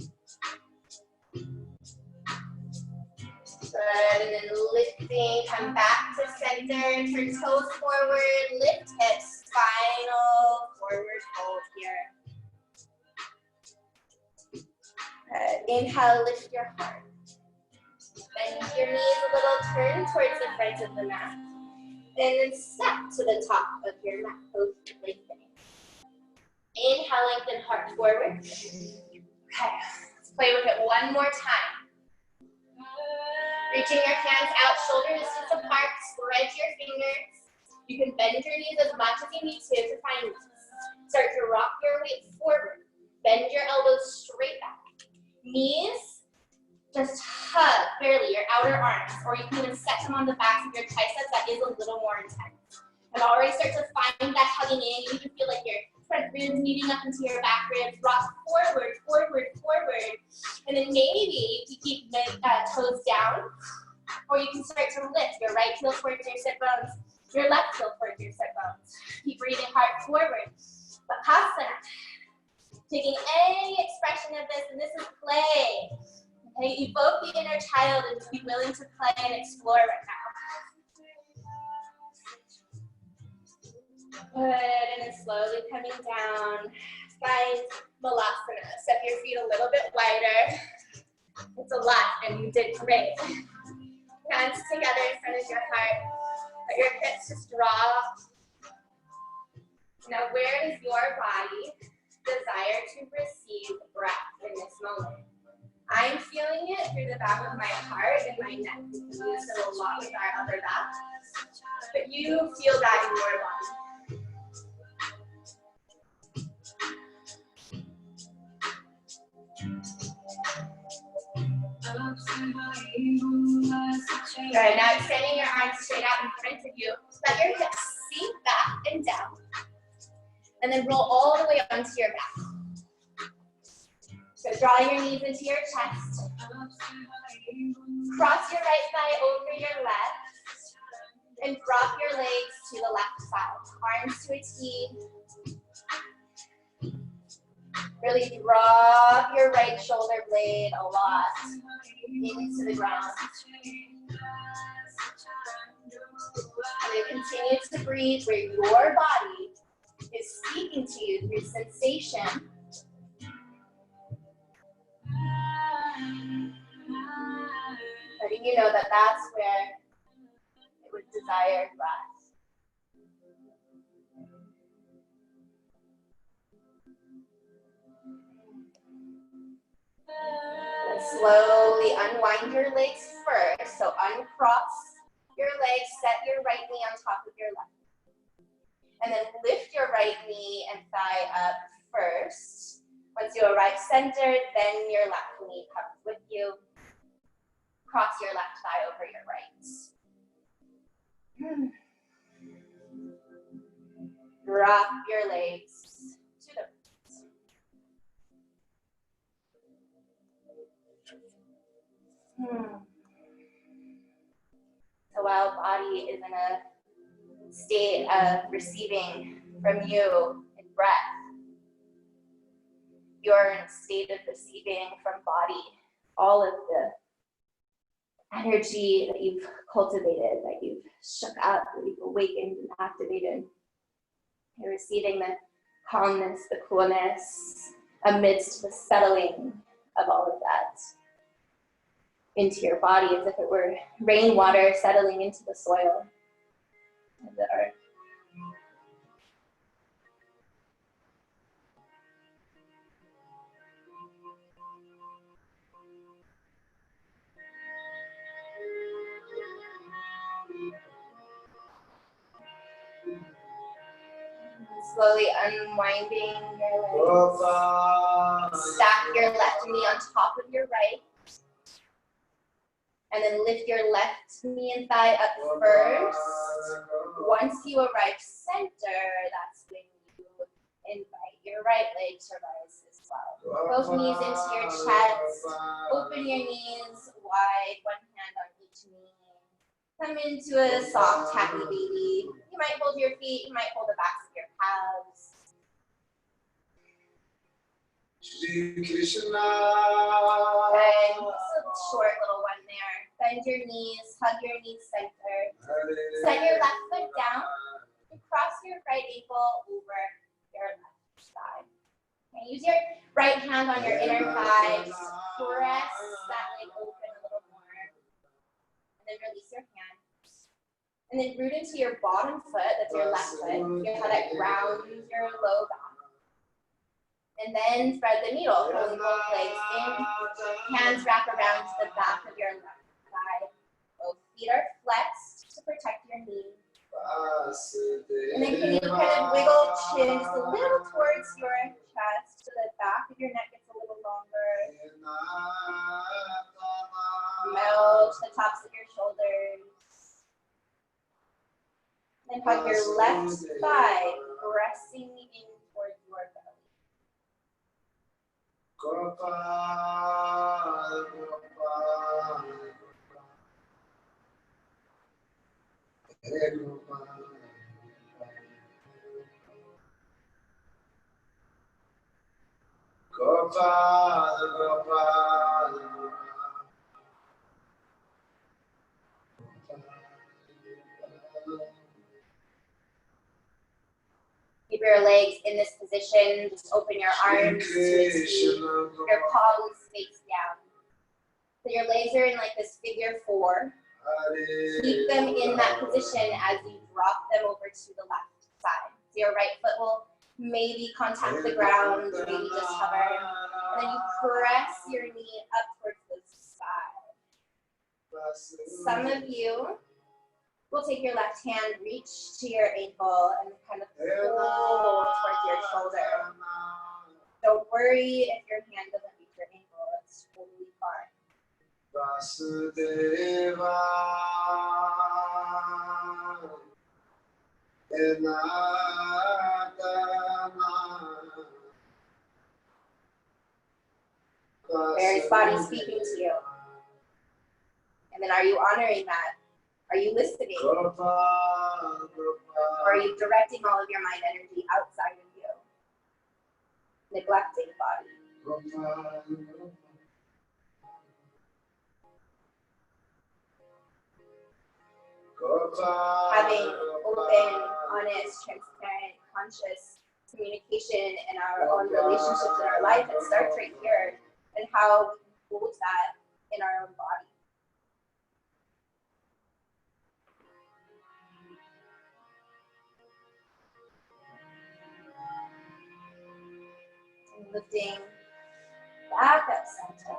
Good, and then lifting, come back to center, turn toes forward, lift hips, final forward fold here. Good, inhale, lift your heart. Bend your knees a little, turn towards the front of the mat. And then step to the top of your mat, both lengthening. Inhale, lengthen heart forward. Okay, let's play with it one more time. Reaching your hands out, shoulder distance apart, spread your fingers. You can bend your knees as much as you need to find this. Start to rock your weight forward. Bend your elbows straight back. Knees, just hug barely your outer arms, or you can even set them on the backs of your triceps. That is a little more intense. And already start to find that hugging in. You even feel like your front ribs meeting up into your back ribs. Rock forward, forward, forward. And then maybe you keep the toes down, or you can start to lift your right heel towards your sit bones, your left heel towards your sit bones. Keep breathing hard forward. Bakasana. Taking any expression of this, and this is play. Okay, evoke the inner child and be willing to play and explore right now. Good, and then slowly coming down. Guys, Malasana. Step your feet a little bit wider. It's a lot, and you did great. Hands together in front of your heart. Let your hips just drop. Now, where does your body desire to receive breath in this moment? I'm feeling it through the back of my heart and my neck. We can use it a lot with our upper back. But you feel that in your body. Good, now extending your arms straight out in front of you. Let your hips sink back and down. And then roll all the way onto your back. So draw your knees into your chest. Cross your right thigh over your left. And drop your legs to the left side. Arms to a T. Really drop your right shoulder blade a lot into the ground. And then continue to breathe where your body is speaking to you through sensation. Letting you know that that's where it would desire rest. And slowly unwind your legs first. So uncross your legs, set your right knee on top of your left. And then lift your right knee and thigh up first. Once you arrive centered, then your left knee comes with you. Cross your left thigh over your right. Drop your legs to the So while body is in a state of receiving from you in breath, you're in a state of receiving from body all of the energy that you've cultivated, that you've shook up, that you've awakened and activated. You're receiving the calmness, the coolness amidst the settling of all of that into your body, as if it were rainwater settling into the soil of the earth. Slowly unwinding your legs. Stack your left knee on top of your right. And then lift your left knee and thigh up first. Once you arrive center, that's when you invite your right leg to rise as well. Both knees into your chest. Open your knees wide, one hand on each knee. Come into a soft, happy baby. You might hold your feet, you might hold the backs of your calves. Shri Krishna. Good. Just a short little one there. Bend your knees, hug your knees center. Set your left foot down and cross your right ankle over your left side. Okay, use your right hand on your inner thigh. Just press that leg open a little more. And then release your hand. And then root into your bottom foot, that's your left foot. Hear how that grounds your low back. And then spread the needle, pulling both legs in. Hands wrap around to the back of your left thigh. Both feet are flexed to protect your knee. And then can you kind of wiggle chin just a little towards your chest so the back of your neck gets a little longer. Melt the tops of your shoulders. Then hug your left thigh, pressing in towards your belly. Keep your legs in this position. Just open your arms to receive. Your palms face down. So your legs are in like this figure 4. Keep them in that position as you drop them over to the left side. So your right foot will maybe contact the ground, maybe just hover. And then you press your knee up towards the side. Some of you will take your left hand, reach to your ankle, and kind of pull towards your shoulder. Don't worry if your hand doesn't reach your ankle, it's totally fine. Vasudeva Various bodies speaking to you. And then are you honoring that? Are you listening? Or are you directing all of your mind energy outside of you? Neglecting body. Having open, honest, transparent, conscious communication in our own relationships in our life, it starts right here, and how we hold that in our own body. And lifting back up center.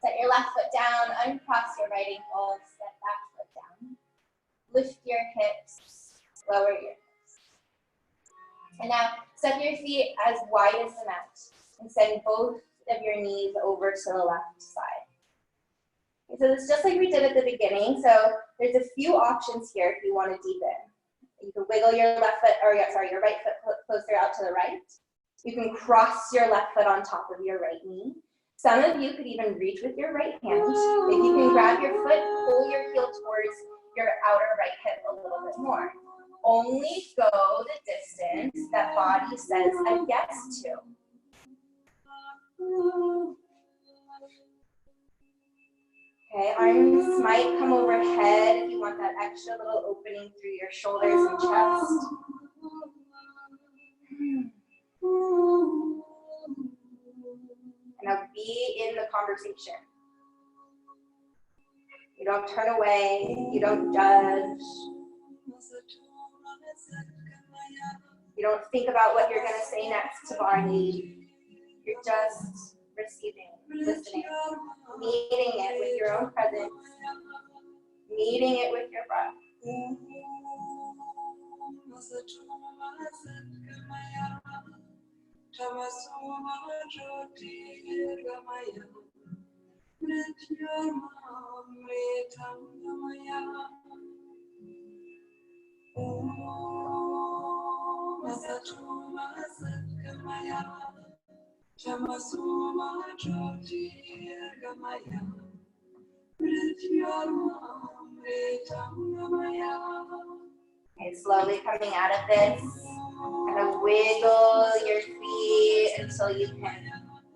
Set your left foot down, uncross your right ankle, step that foot down. Lift your hips, lower your hips. And now step your feet as wide as the mat and send both of your knees over to the left side. Okay, so it's just like we did at the beginning. So there's a few options here if you want to deepen. You can wiggle your left foot, or your right foot closer out to the right. You can cross your left foot on top of your right knee. Some of you could even reach with your right hand. If you can grab your foot, pull your heel towards your outer right hip a little bit more. Only go the distance that body says a yes to. Okay, arms might come overhead if you want that extra little opening through your shoulders and chest. Now be in the conversation. You don't turn away, you don't judge. You don't think about what you're going to say next to Barney. You're just receiving, listening, meeting it with your own presence, meeting it with your breath. Okay, slowly coming out of this, kind of wiggle your feet until you can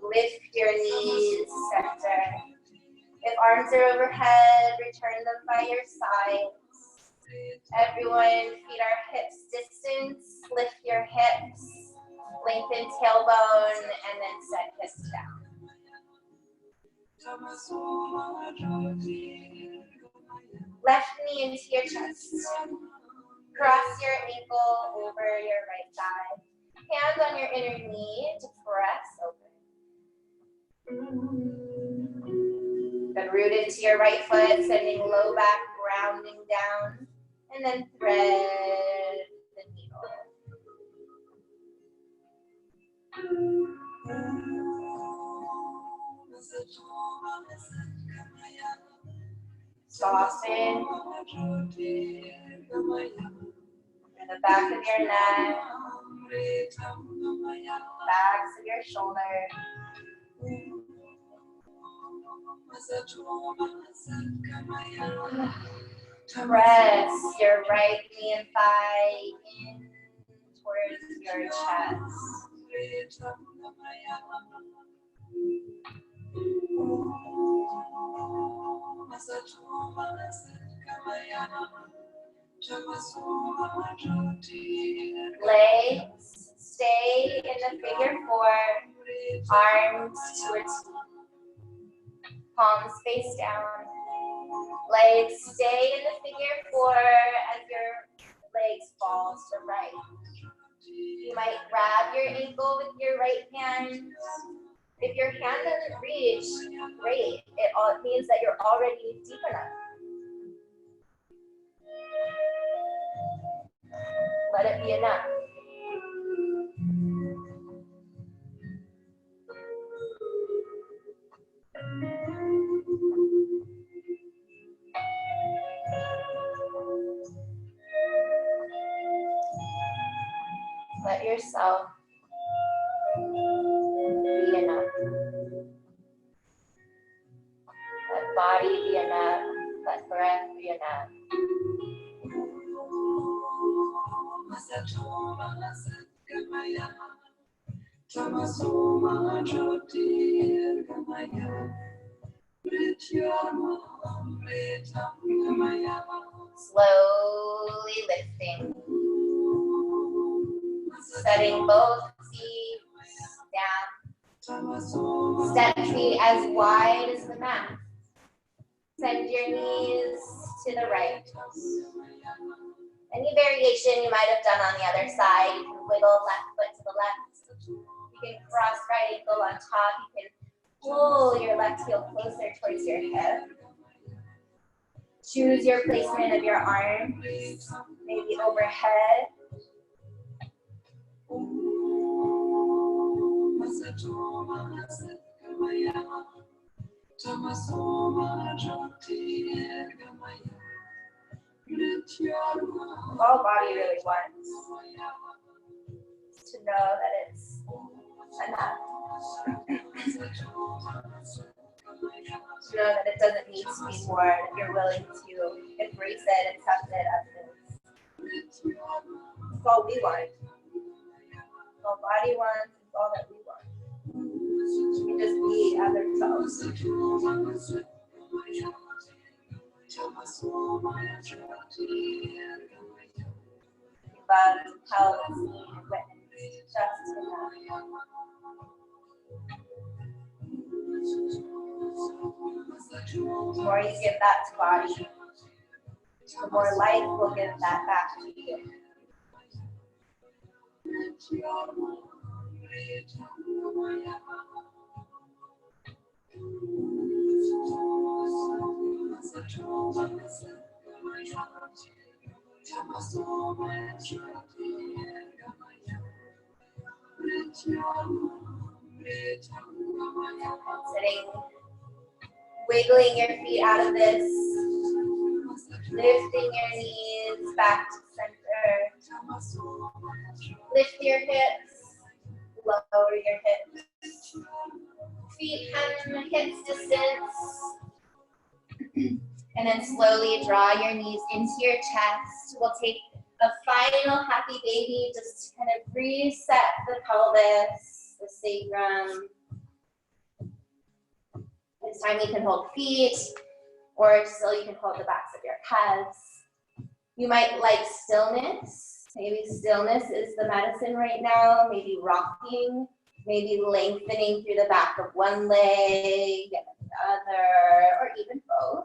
lift your knees, center. If arms are overhead, return them by your sides. Everyone, feet are hips distance, lift your hips, lengthen tailbone, and then set hips down. Left knee into your chest. Cross your ankle over your right thigh. Hand on your inner knee to press open. Then root into your right foot, sending low back grounding down. And then thread the needle. Soften in the back of your neck, backs of your shoulders. Press your right knee and thigh in towards your chest. Legs stay in the figure four, arms towards feet. Palms face down. Legs stay in the figure four as your legs fall to right. You might grab your ankle with your right hand. If your hand doesn't reach, great. It means that you're already deep enough. Let it be enough. Let yourself be enough. Let body be enough. Let breath be enough. Slowly lifting. Setting both feet down. Step feet as wide as the mat. Send your knees to the right. Any variation you might have done on the other side, you can wiggle left foot to the left. You can cross right ankle on top. You can pull your left heel closer towards your hip. Choose your placement of your arms, maybe overhead. All body really wants to know that it's enough. To know that it doesn't need to be more, that you're willing to embrace it, accept it as it is. It's all we want. It's all body wants, it's all that we want. We just be as ourselves. Love, health, witness, just enough. The more you give that to body, the more life will give that back to you. Sitting Wiggling your feet out of this. Lifting your knees back to center. Lift your hips. Lower your hips. Feet and hips distance. And then slowly draw your knees into your chest. We'll take a final happy baby, just to kind of reset the pelvis, the sacrum. This time you can hold feet, or still you can hold the backs of your heads. You might like stillness. Maybe stillness is the medicine right now. Maybe rocking, maybe lengthening through the back of one leg and the other, or even both.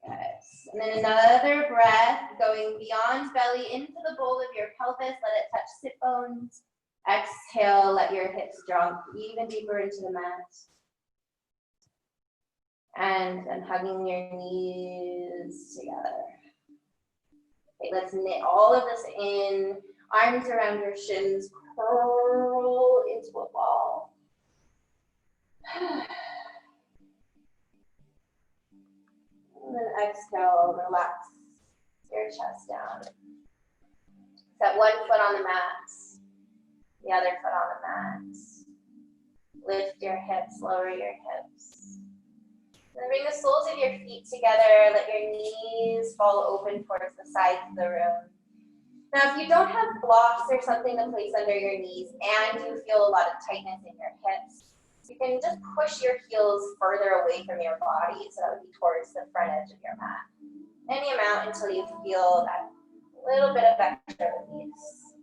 Yes. And then another breath, going beyond belly into the bowl of your pelvis. Let it touch sit bones. Exhale, let your hips drop even deeper into the mat. And then hugging your knees together. Okay, let's knit all of this in. Arms around your shins, curl into a ball. And then exhale, relax your chest down. Set one foot on the mat, the other foot on the mat. Lift your hips, lower your hips. Then bring the soles of your feet together. Let your knees fall open towards the sides of the room. Now, if you don't have blocks or something to place under your knees and you feel a lot of tightness in your hips, you can just push your heels further away from your body, so that would be towards the front edge of your mat. Any amount until you feel that little bit of extra release.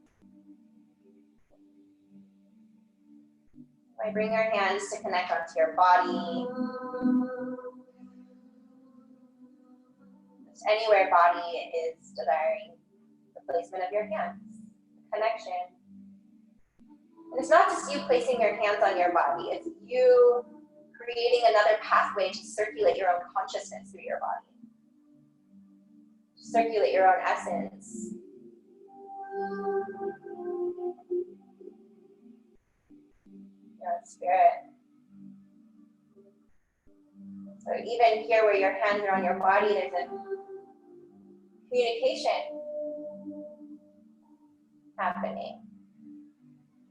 I bring your hands to connect onto your body. Just anywhere body is desiring the placement of your hands, connection. And it's not just you placing your hands on your body, it's you creating another pathway to circulate your own consciousness through your body. Circulate your own essence. Your own spirit. So even here where your hands are on your body, there's a communication happening.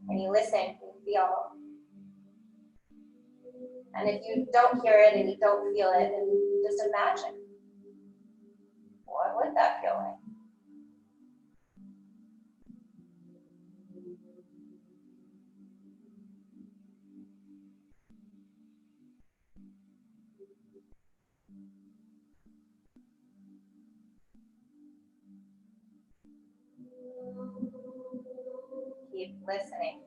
And you listen, you feel. And if you don't hear it and you don't feel it, then just imagine. What would that feel like? Keep listening.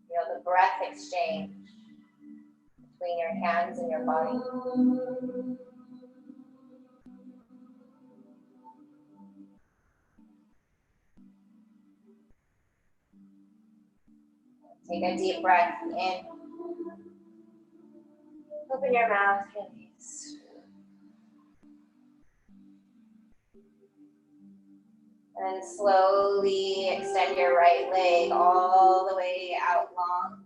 Feel the breath exchange between your hands and your body. Take a deep breath in. Open your mouth, release. And slowly extend your right leg all the way out long.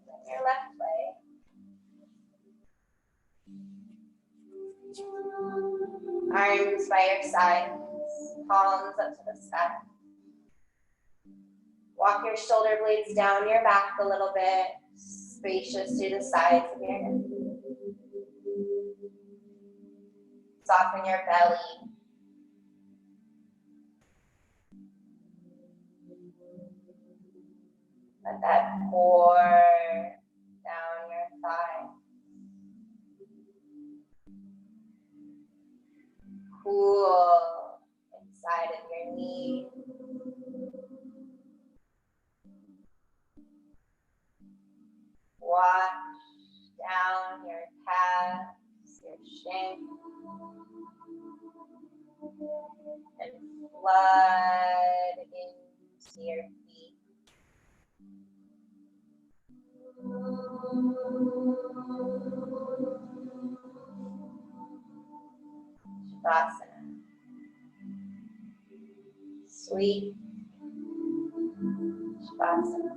And your left leg. Arms by your sides, palms up to the sky. Walk your shoulder blades down your back a little bit, spacious through the sides of your head. Soften your belly. Let that pour down your thigh. Cool inside of your knee. Wash down your calves, your shin. And blood into your feet. Shavasana. Sweet Shavasana.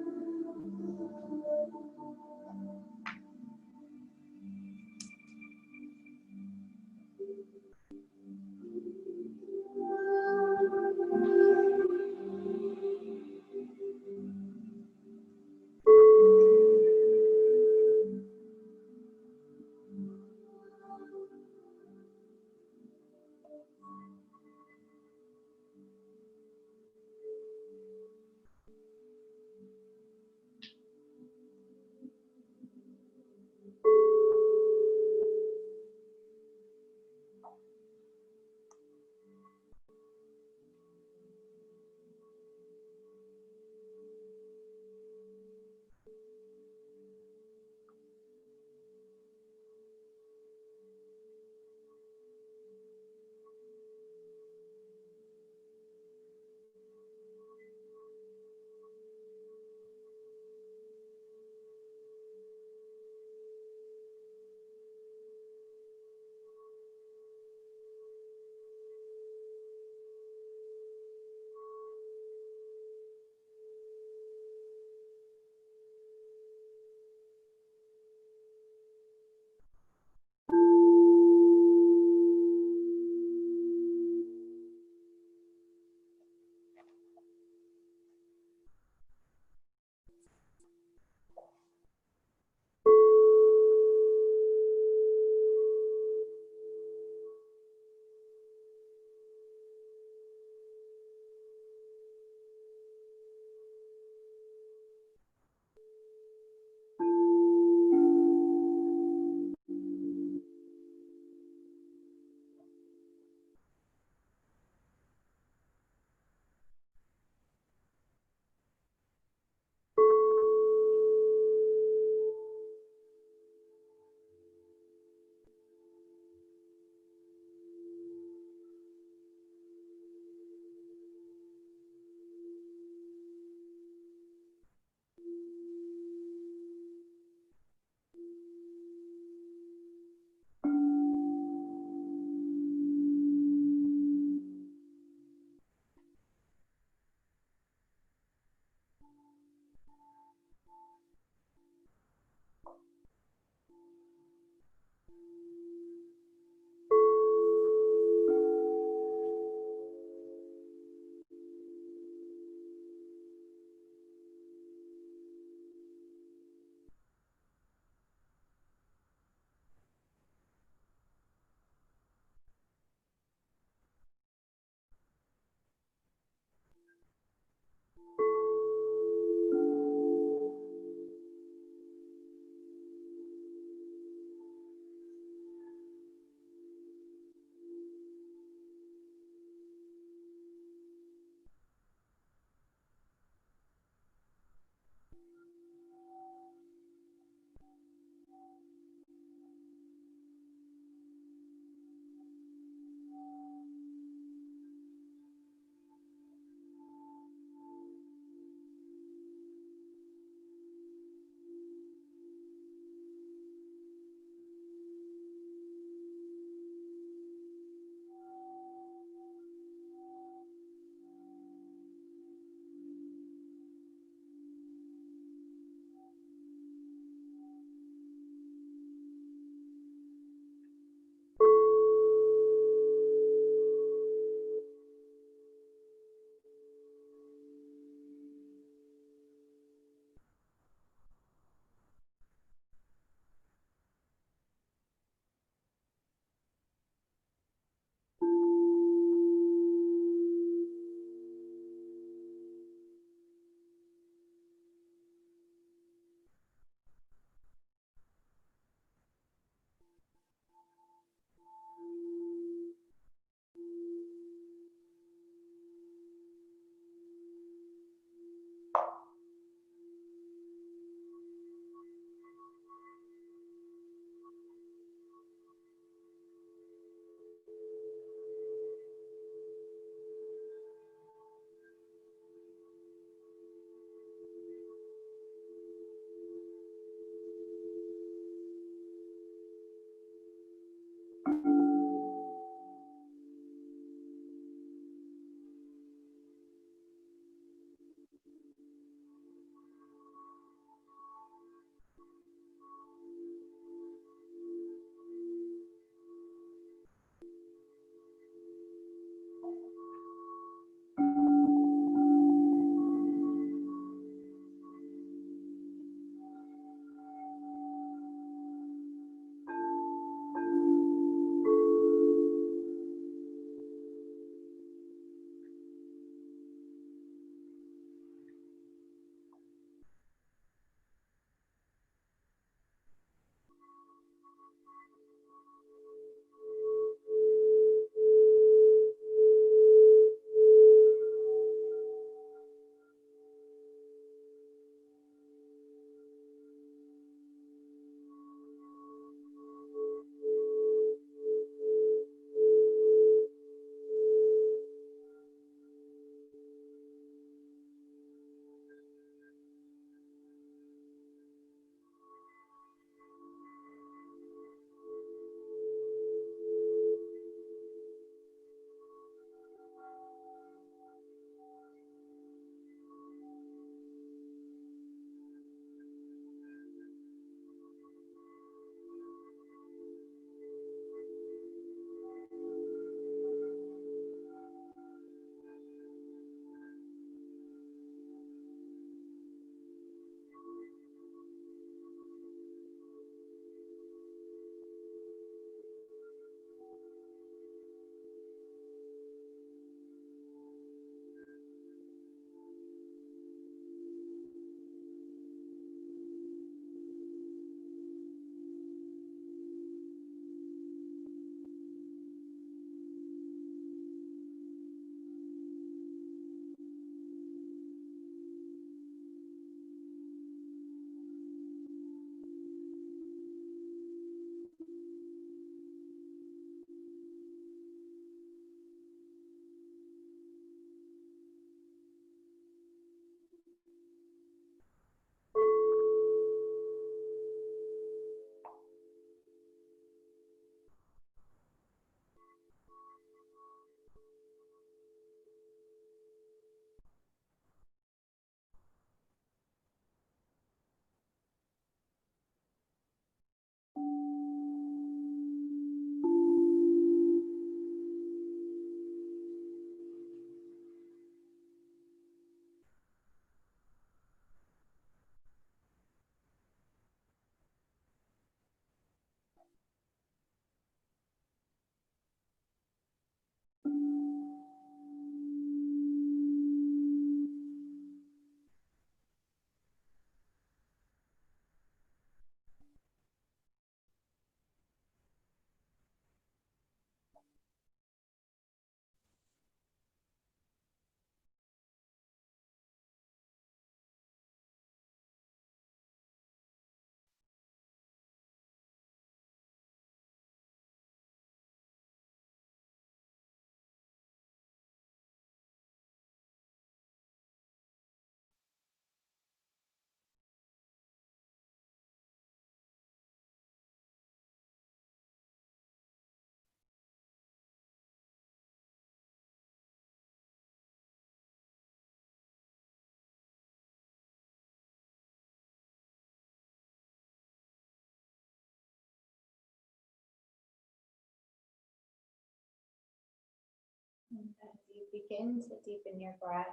And as you begin to deepen your breath,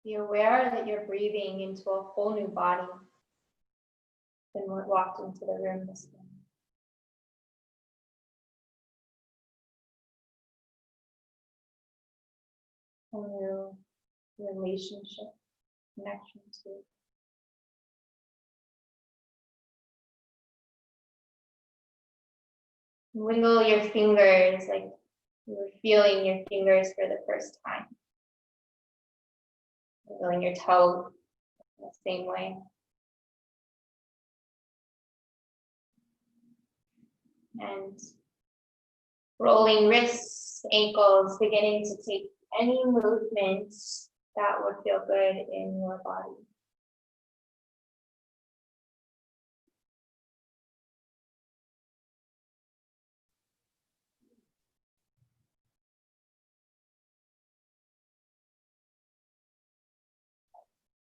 be aware that you're breathing into a whole new body than what walked into the room this morning. A new relationship, connection to. Wiggle your fingers like you were feeling your fingers for the first time. Wiggling your toes the same way. And rolling wrists, ankles, beginning to take any movement that would feel good in your body.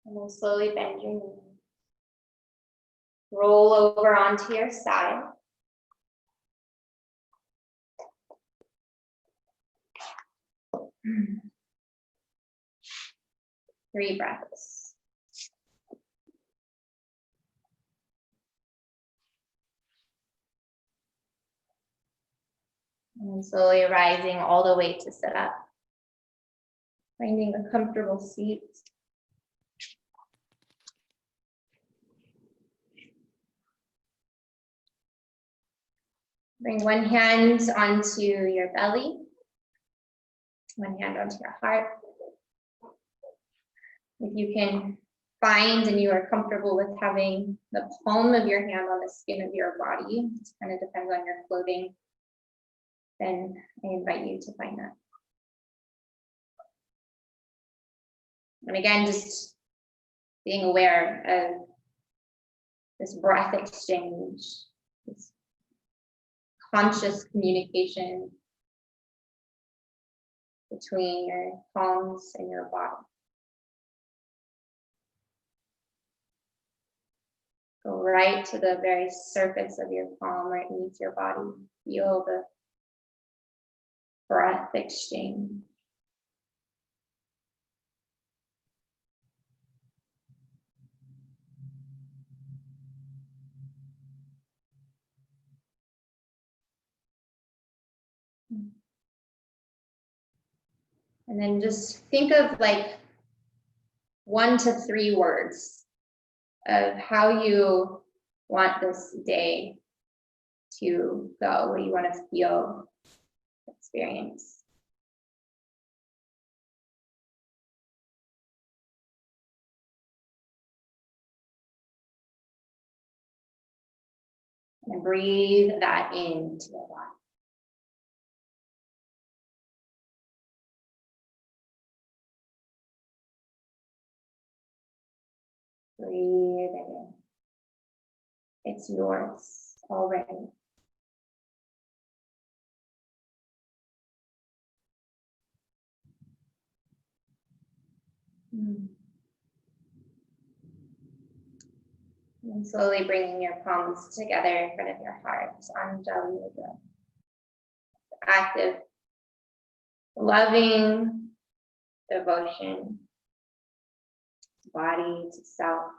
And then slowly bend your knee. Roll over onto your side. Three breaths. And slowly rising all the way to sit up. Finding a comfortable seat. Bring one hand onto your belly, one hand onto your heart. If you can find and you are comfortable with having the palm of your hand on the skin of your body, it kind of depends on your clothing, then I invite you to find that. And again, just being aware of this breath exchange, this conscious communication between your palms and your body. Go right to the very surface of your palm, right beneath your body. Feel the breath exchange. And then just think of like 1 to 3 words of how you want this day to go, what you want to feel, experience. And breathe that into your body. Breathe it in. It's yours already. And slowly bringing your palms together in front of your heart. Anjali Mudra. Active, loving devotion, body to self.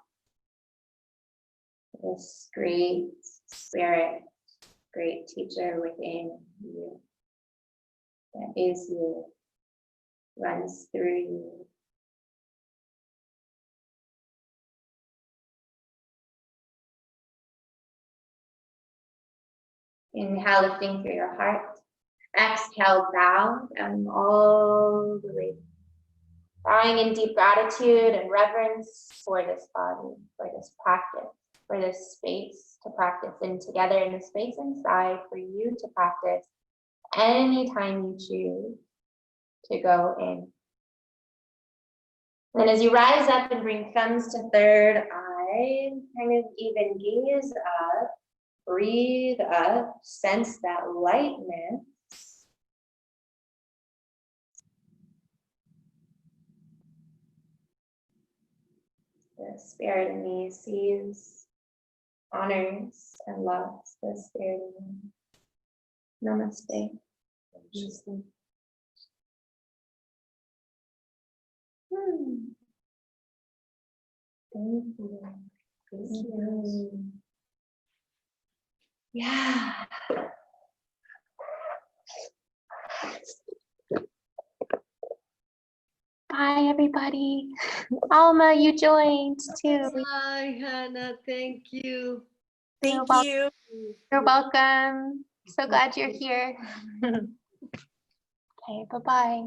This great spirit, great teacher within you, that is you, runs through you. Inhale, lifting through your heart. Exhale, bow down all the way. Bowing in deep gratitude and reverence for this body, for this practice, for this space to practice in together, in the space inside for you to practice anytime you choose to go in. And as you rise up and bring thumbs to third eye, kind of even gaze up, breathe up, sense that lightness. The spirit in me sees, honors, and loves the spirit in me. Namaste. Namaste. Thank you. Thank you. Yeah. Bye, everybody. Alma, you joined too. Hi, Hannah. Thank you. Thank You're you. You're welcome. So glad you're here. Okay, bye-bye.